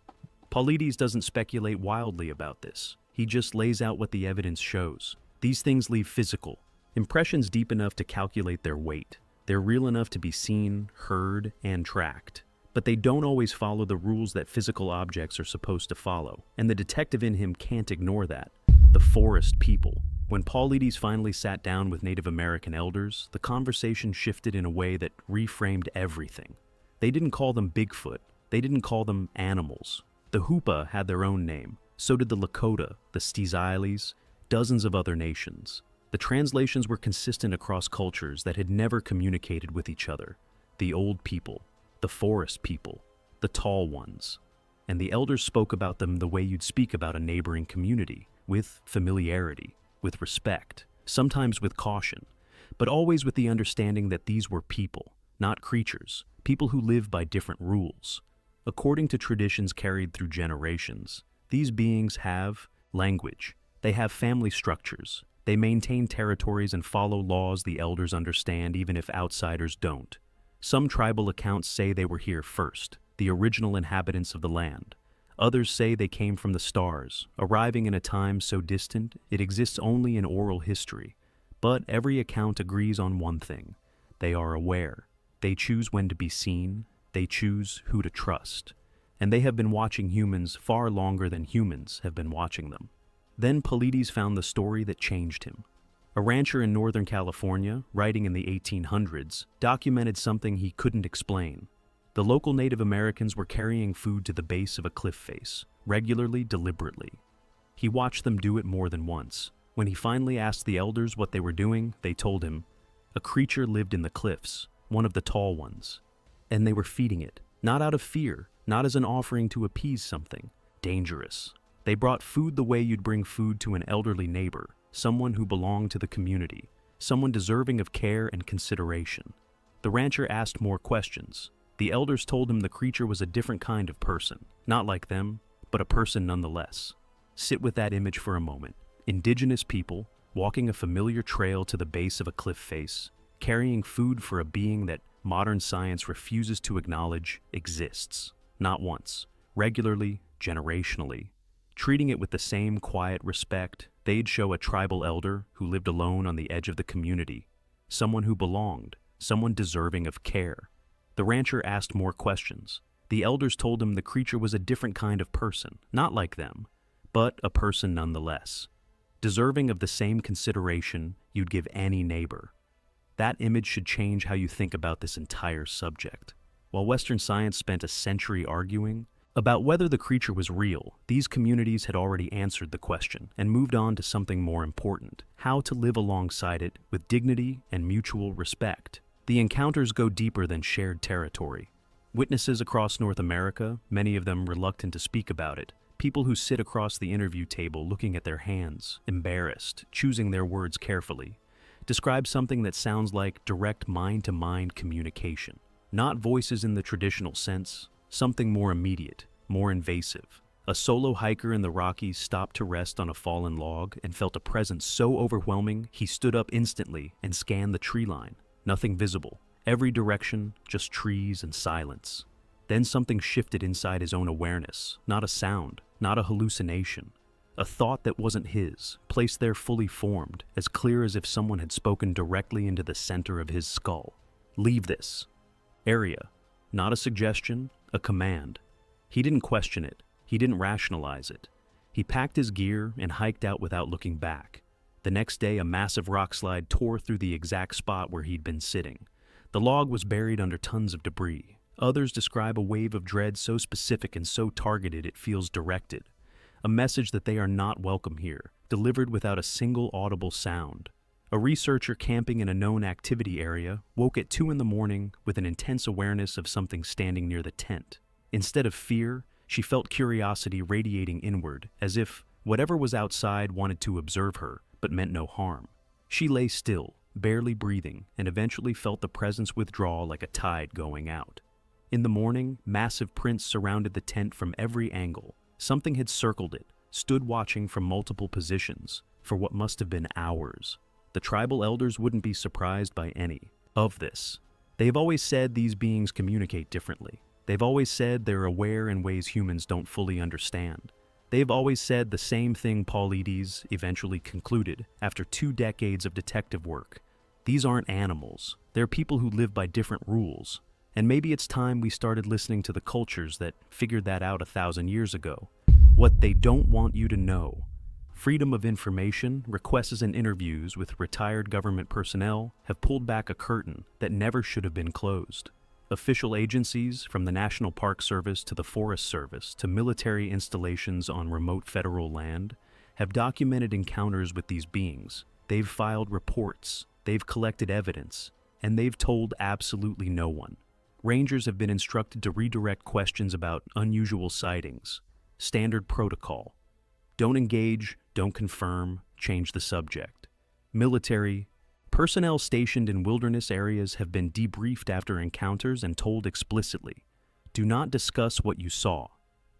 Paulides doesn't speculate wildly about this. He just lays out what the evidence shows. These things leave physical impressions deep enough to calculate their weight. They're real enough to be seen, heard, and tracked. But they don't always follow the rules that physical objects are supposed to follow, and the detective in him can't ignore that. The forest people. When Paulides finally sat down with Native American elders, the conversation shifted in a way that reframed everything. They didn't call them Bigfoot. They didn't call them animals. The Hoopa had their own name. So did the Lakota, the Stiziles, dozens of other nations. The translations were consistent across cultures that had never communicated with each other. The old people, the forest people, the tall ones. And the elders spoke about them the way you'd speak about a neighboring community, with familiarity, with respect, sometimes with caution, but always with the understanding that these were people, not creatures, people who live by different rules. According to traditions carried through generations, these beings have language, they have family structures, they maintain territories and follow laws the elders understand even if outsiders don't. Some tribal accounts say they were here first, the original inhabitants of the land. Others say they came from the stars, arriving in a time so distant it exists only in oral history. But every account agrees on one thing. They are aware. They choose when to be seen. They choose who to trust. And they have been watching humans far longer than humans have been watching them. Then Paulides found the story that changed him. A rancher in Northern California, writing in the 1800s, documented something he couldn't explain. The local Native Americans were carrying food to the base of a cliff face, regularly, deliberately. He watched them do it more than once. When he finally asked the elders what they were doing, they told him, a creature lived in the cliffs, one of the tall ones. And they were feeding it, not out of fear, not as an offering to appease something. Dangerous. They brought food the way you'd bring food to an elderly neighbor, someone who belonged to the community, someone deserving of care and consideration. The rancher asked more questions. The elders told him the creature was a different kind of person, not like them, but a person nonetheless. Sit with that image for a moment. Indigenous people walking a familiar trail to the base of a cliff face, carrying food for a being that modern science refuses to acknowledge exists. Not once, regularly, generationally. Treating it with the same quiet respect they'd show a tribal elder who lived alone on the edge of the community, someone who belonged, someone deserving of care. The rancher asked more questions. The elders told him the creature was a different kind of person, not like them, but a person nonetheless, deserving of the same consideration you'd give any neighbor. That image should change how you think about this entire subject. While Western science spent a century arguing about whether the creature was real, these communities had already answered the question and moved on to something more important: how to live alongside it with dignity and mutual respect. The encounters go deeper than shared territory. Witnesses across North America, many of them reluctant to speak about it, people who sit across the interview table looking at their hands, embarrassed, choosing their words carefully, describe something that sounds like direct mind-to-mind communication. Not voices in the traditional sense, something more immediate, more invasive. A solo hiker in the Rockies stopped to rest on a fallen log and felt a presence so overwhelming he stood up instantly and scanned the tree line. Nothing visible. Every direction, just trees and silence. Then something shifted inside his own awareness. Not a sound, not a hallucination. A thought that wasn't his, placed there fully formed, as clear as if someone had spoken directly into the center of his skull. Leave this area. Not a suggestion, a command. He didn't question it. He didn't rationalize it. He packed his gear and hiked out without looking back. The next day, a massive rock slide tore through the exact spot where he'd been sitting. The log was buried under tons of debris. Others describe a wave of dread so specific and so targeted it feels directed. A message that they are not welcome here, delivered without a single audible sound. A researcher camping in a known activity area woke at 2 a.m. with an intense awareness of something standing near the tent. Instead of fear, she felt curiosity radiating inward, as if whatever was outside wanted to observe her, but meant no harm. She lay still, barely breathing, and eventually felt the presence withdraw like a tide going out. In the morning, massive prints surrounded the tent from every angle. Something had circled it, stood watching from multiple positions, for what must have been hours. The tribal elders wouldn't be surprised by any of this. They've always said these beings communicate differently. They've always said they're aware in ways humans don't fully understand. They've always said the same thing Paulides eventually concluded after 2 decades of detective work. These aren't animals. They're people who live by different rules. And maybe it's time we started listening to the cultures that figured that out 1,000 years ago. What they don't want you to know. Freedom of information, requests and interviews with retired government personnel have pulled back a curtain that never should have been closed. Official agencies, from the National Park Service to the Forest Service to military installations on remote federal land, have documented encounters with these beings. They've filed reports, they've collected evidence, and they've told absolutely no one. Rangers have been instructed to redirect questions about unusual sightings. Standard protocol. Don't engage, don't confirm, change the subject. Military. Personnel stationed in wilderness areas have been debriefed after encounters and told explicitly, do not discuss what you saw.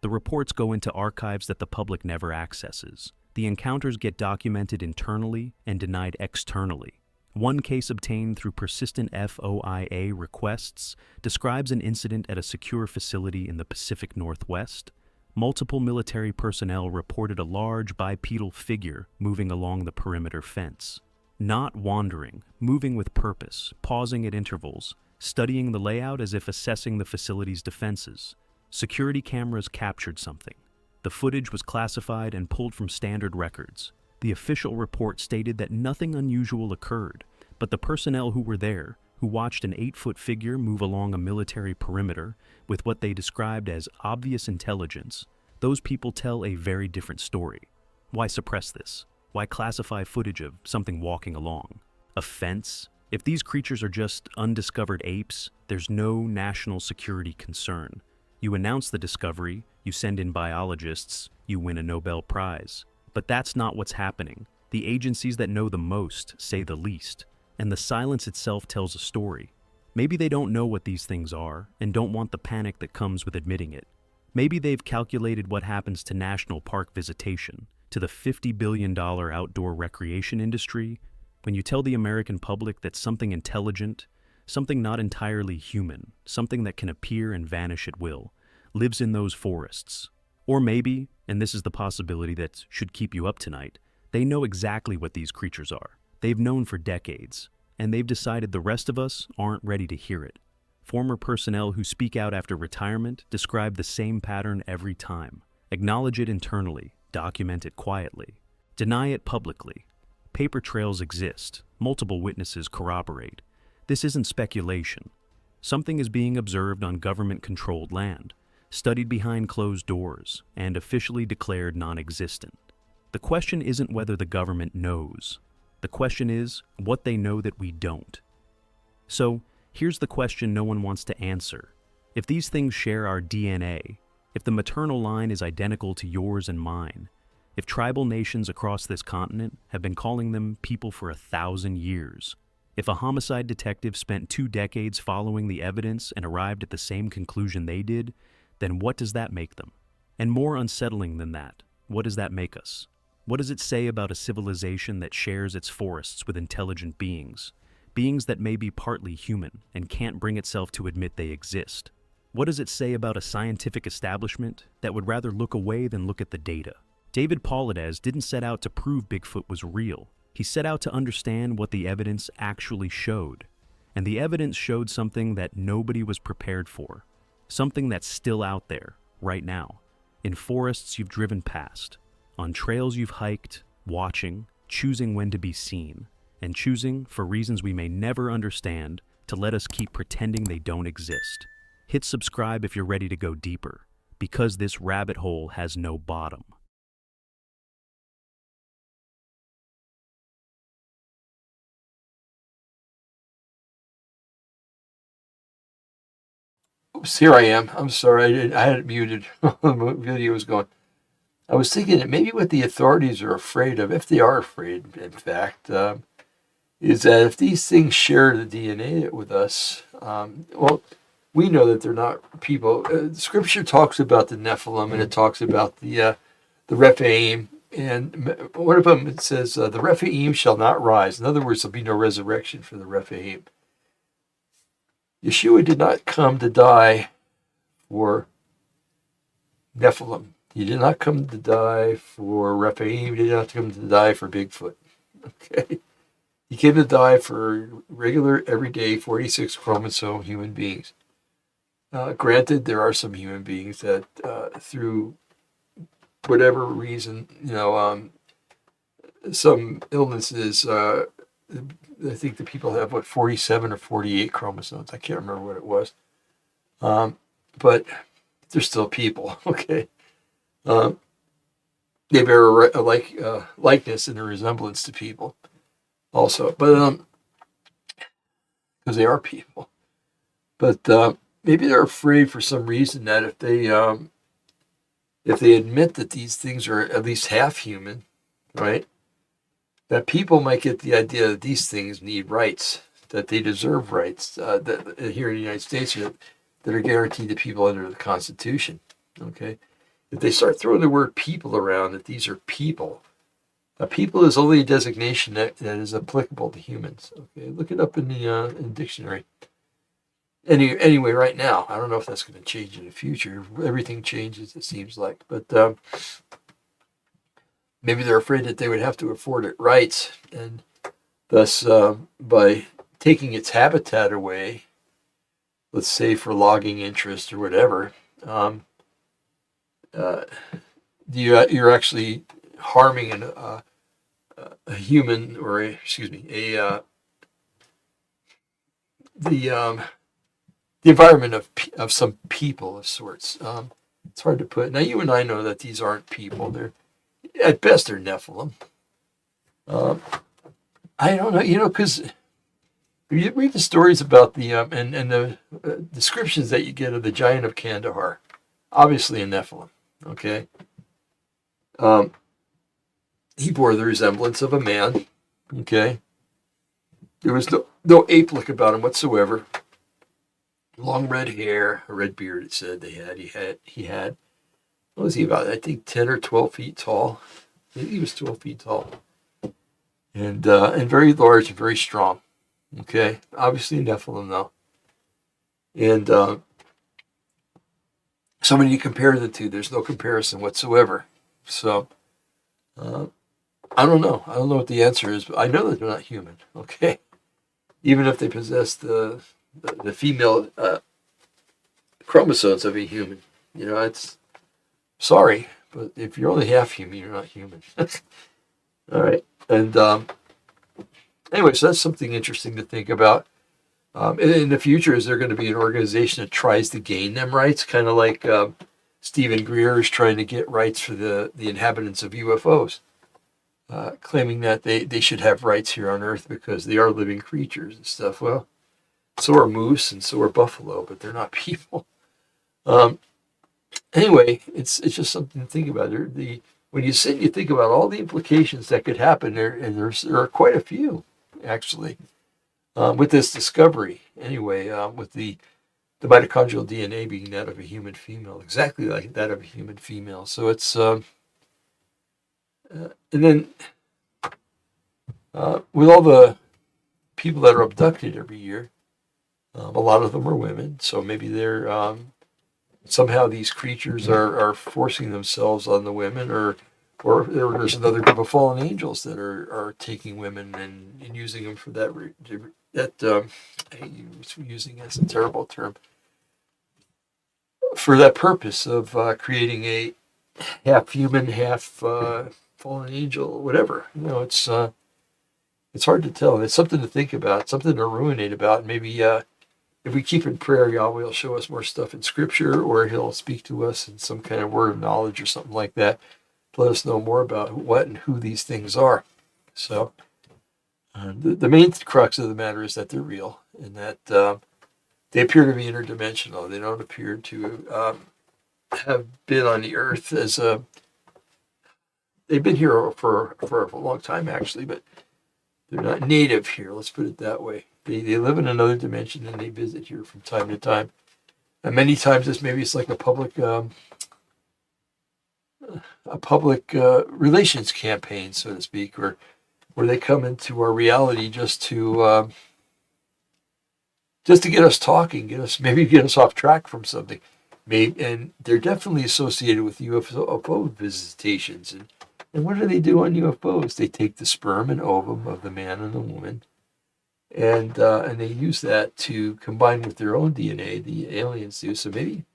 The reports go into archives that the public never accesses. The encounters get documented internally and denied externally. One case obtained through persistent FOIA requests describes an incident at a secure facility in the Pacific Northwest. Multiple military personnel reported a large bipedal figure moving along the perimeter fence. Not wandering, moving with purpose, pausing at intervals, studying the layout as if assessing the facility's defenses. Security cameras captured something. The footage was classified and pulled from standard records. The official report stated that nothing unusual occurred, but the personnel who were there, who watched an 8-foot figure move along a military perimeter with what they described as obvious intelligence, those people tell a very different story. Why suppress this? Why classify footage of something walking along? A fence? If these creatures are just undiscovered apes, there's no national security concern. You announce the discovery, you send in biologists, you win a Nobel Prize. But that's not what's happening. The agencies that know the most say the least, and the silence itself tells a story. Maybe they don't know what these things are and don't want the panic that comes with admitting it. Maybe they've calculated what happens to national park visitation, to the $50 billion outdoor recreation industry, when you tell the American public that something intelligent, something not entirely human, something that can appear and vanish at will, lives in those forests. Or maybe, and this is the possibility that should keep you up tonight, they know exactly what these creatures are. They've known for decades, and they've decided the rest of us aren't ready to hear it. Former personnel who speak out after retirement describe the same pattern every time. Acknowledge it internally, document it quietly. Deny it publicly. Paper trails exist. Multiple witnesses corroborate. This isn't speculation. Something is being observed on government-controlled land, studied behind closed doors, and officially declared non-existent. The question isn't whether the government knows. The question is what they know that we don't. So, here's the question no one wants to answer. If these things share our DNA, if the maternal line is identical to yours and mine, if tribal nations across this continent have been calling them people for 1,000 years, if a homicide detective spent 2 decades following the evidence and arrived at the same conclusion they did, then what does that make them? And more unsettling than that, what does that make us? What does it say about a civilization that shares its forests with intelligent beings? Beings that may be partly human and can't bring itself to admit they exist? What does it say about a scientific establishment that would rather look away than look at the data? David Paulides didn't set out to prove Bigfoot was real. He set out to understand what the evidence actually showed. And the evidence showed something that nobody was prepared for. Something that's still out there, right now. In forests you've driven past. On trails you've hiked, watching, choosing when to be seen. And choosing, for reasons we may never understand, to let us keep pretending they don't exist. Hit subscribe if you're ready to go deeper, because this rabbit hole has no bottom. Oops, here I am. I'm sorry, I had it muted. The video was going. I was thinking that maybe what the authorities are afraid of, if they are afraid, in fact, is that if these things share the DNA with us, well, we know that they're not people. Scripture talks about the Nephilim, and it talks about the Rephaim, and one of them, it says, the Rephaim shall not rise. In other words, there'll be no resurrection for the Rephaim. Yeshua did not come to die for Nephilim. He did not come to die for Rephaim. He did not come to die for Bigfoot. Okay? He came to die for regular, everyday, 46 chromosome human beings. Granted, there are some human beings that, through whatever reason, some illnesses, I think the people have, 47 or 48 chromosomes. I can't remember what it was. But they're still people, okay? They bear a likeness and a resemblance to people also. But, because they are people. But maybe they're afraid for some reason that if they admit that these things are at least half human, right? That people might get the idea that these things need rights, that they deserve rights that here in the United States that are guaranteed to people under the Constitution. Okay, if they start throwing the word people around, that these are people, a people is only a designation that is applicable to humans. Okay, look it up in the dictionary. Anyway, right now, I don't know if that's going to change in the future. Everything changes, it seems like, but. Maybe they're afraid that they would have to afford it rights, and thus, by taking its habitat away, let's say for logging interest or whatever, you're actually harming a human, or the environment of some people of sorts. It's hard to put. Now, you and I know that these aren't people. They're at best, they're Nephilim. I don't know, because you read the stories about the and the descriptions that you get of the giant of Kandahar, obviously a Nephilim. Okay, he bore the resemblance of a man. Okay, there was no ape look about him whatsoever. long red hair, a red beard. It said he had. What was he about? I think 10 or 12 feet tall. I think he was 12 feet tall, and very large and very strong. Okay, obviously a Nephilim though, and so when you compare the two, there's no comparison whatsoever. So I don't know. I don't know what the answer is, but I know that they're not human. Okay, even if they possess the female chromosomes of a human, it's sorry, but if you're only half human, you're not human. All right, and anyway, so that's something interesting to think about. In the future, is there going to be an organization that tries to gain them rights, kind of like Stephen Greer is trying to get rights for the inhabitants of UFOs, claiming that they should have rights here on Earth because they are living creatures and stuff. Well, so are moose and so are buffalo, but they're not people. Anyway, it's just something to think about. When you sit and you think about all the implications that could happen there, and there are quite a few, actually, with this discovery. Anyway, with the mitochondrial DNA being that of a human female, exactly like that of a human female. So it's and then with all the people that are abducted every year, a lot of them are women. So maybe they're somehow these creatures are forcing themselves on the women, or there's another group of fallen angels that are taking women and using them for that I hate using as a terrible term, for that purpose of creating a half human, half fallen angel, whatever. It's hard to tell. It's something to think about, something to ruminate about. Maybe if we keep in prayer, Yahweh will show us more stuff in Scripture, or He'll speak to us in some kind of word of knowledge or something like that to let us know more about what and who these things are. So the main crux of the matter is that they're real, and that they appear to be interdimensional. They don't appear to have been on the Earth as they've been here for a long time, actually, but they're not native here. Let's put it that way. They live in another dimension and they visit here from time to time. And many times it's like a public relations campaign, so to speak, where they come into our reality just to get us talking, get us off track from something. And they're definitely associated with UFO visitations. And what do they do on UFOs? They take the sperm and ovum of the man and the woman, and they use that to combine with their own DNA. The aliens do. So maybe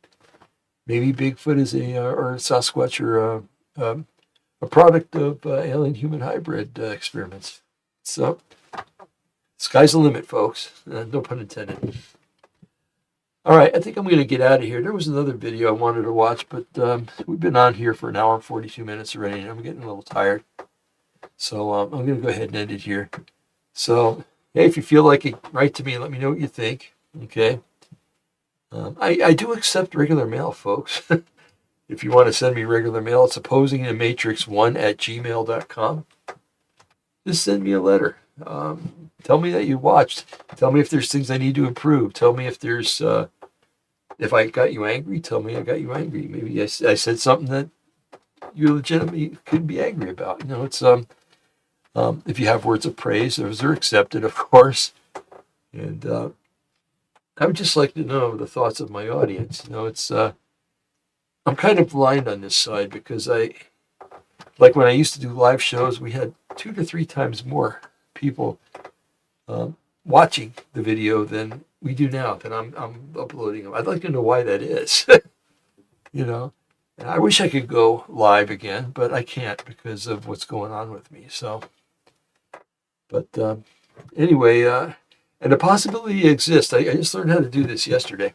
Bigfoot is or Sasquatch or a product of alien human hybrid experiments. So sky's the limit, folks. No pun intended. All right, I think I'm going to get out of here. There was another video I wanted to watch, but we've been on here for an hour and 42 minutes already, and I'm getting a little tired. So I'm going to go ahead and end it here. So, hey, if you feel like it, write to me and let me know what you think. Okay. I do accept regular mail, folks. If you want to send me regular mail, it's opposingthematrix1@gmail.com. Just send me a letter. Tell me that you watched. Tell me if there's things I need to improve. Tell me if there's if I got you angry. Tell me I got you angry. Maybe I said something that you legitimately could be angry about. It's if you have words of praise, those are accepted, of course. And I would just like to know the thoughts of my audience. It's I'm kind of blind on this side because like when I used to do live shows, we had 2 to 3 times more people watching the video than we do now, that I'm uploading them. I'd like to know why that is. And I wish I could go live again, but I can't because of what's going on with me. So, but anyway, and the possibility exists. I just learned how to do this yesterday.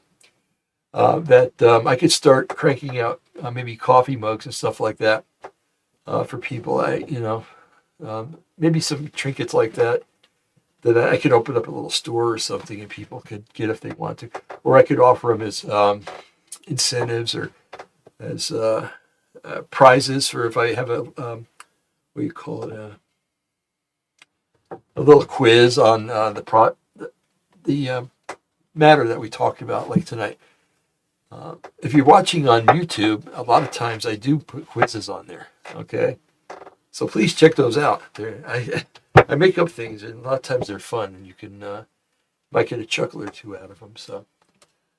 That I could start cranking out maybe coffee mugs and stuff like that for people. Maybe some trinkets like that I could open up a little store or something and people could get if they want to, or I could offer them as incentives or as prizes for if I have a what do you call it, a little quiz on the matter that we talked about, like tonight. If you're watching on YouTube, a lot of times I do put quizzes on there. Okay, so please check those out. I make up things, and a lot of times they're fun, and you can might get a chuckle or two out of them. So,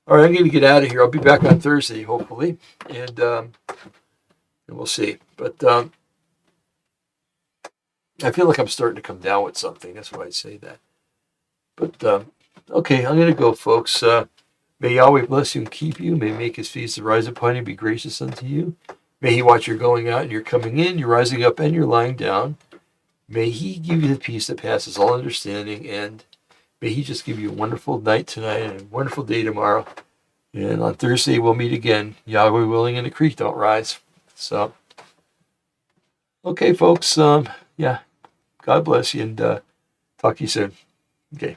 all right, I'm going to get out of here. I'll be back on Thursday, hopefully, and we'll see. But I feel like I'm starting to come down with something. That's why I say that. But okay, I'm going to go, folks. May Yahweh bless you and keep you. May he make his face to rise upon you and be gracious unto you. May he watch your going out and your coming in, your rising up and your lying down. May he give you the peace that passes all understanding, and may he just give you a wonderful night tonight and a wonderful day tomorrow. And on Thursday, we'll meet again, Yahweh willing, and the creek don't rise. So, okay, folks. Yeah, God bless you, and talk to you soon. Okay.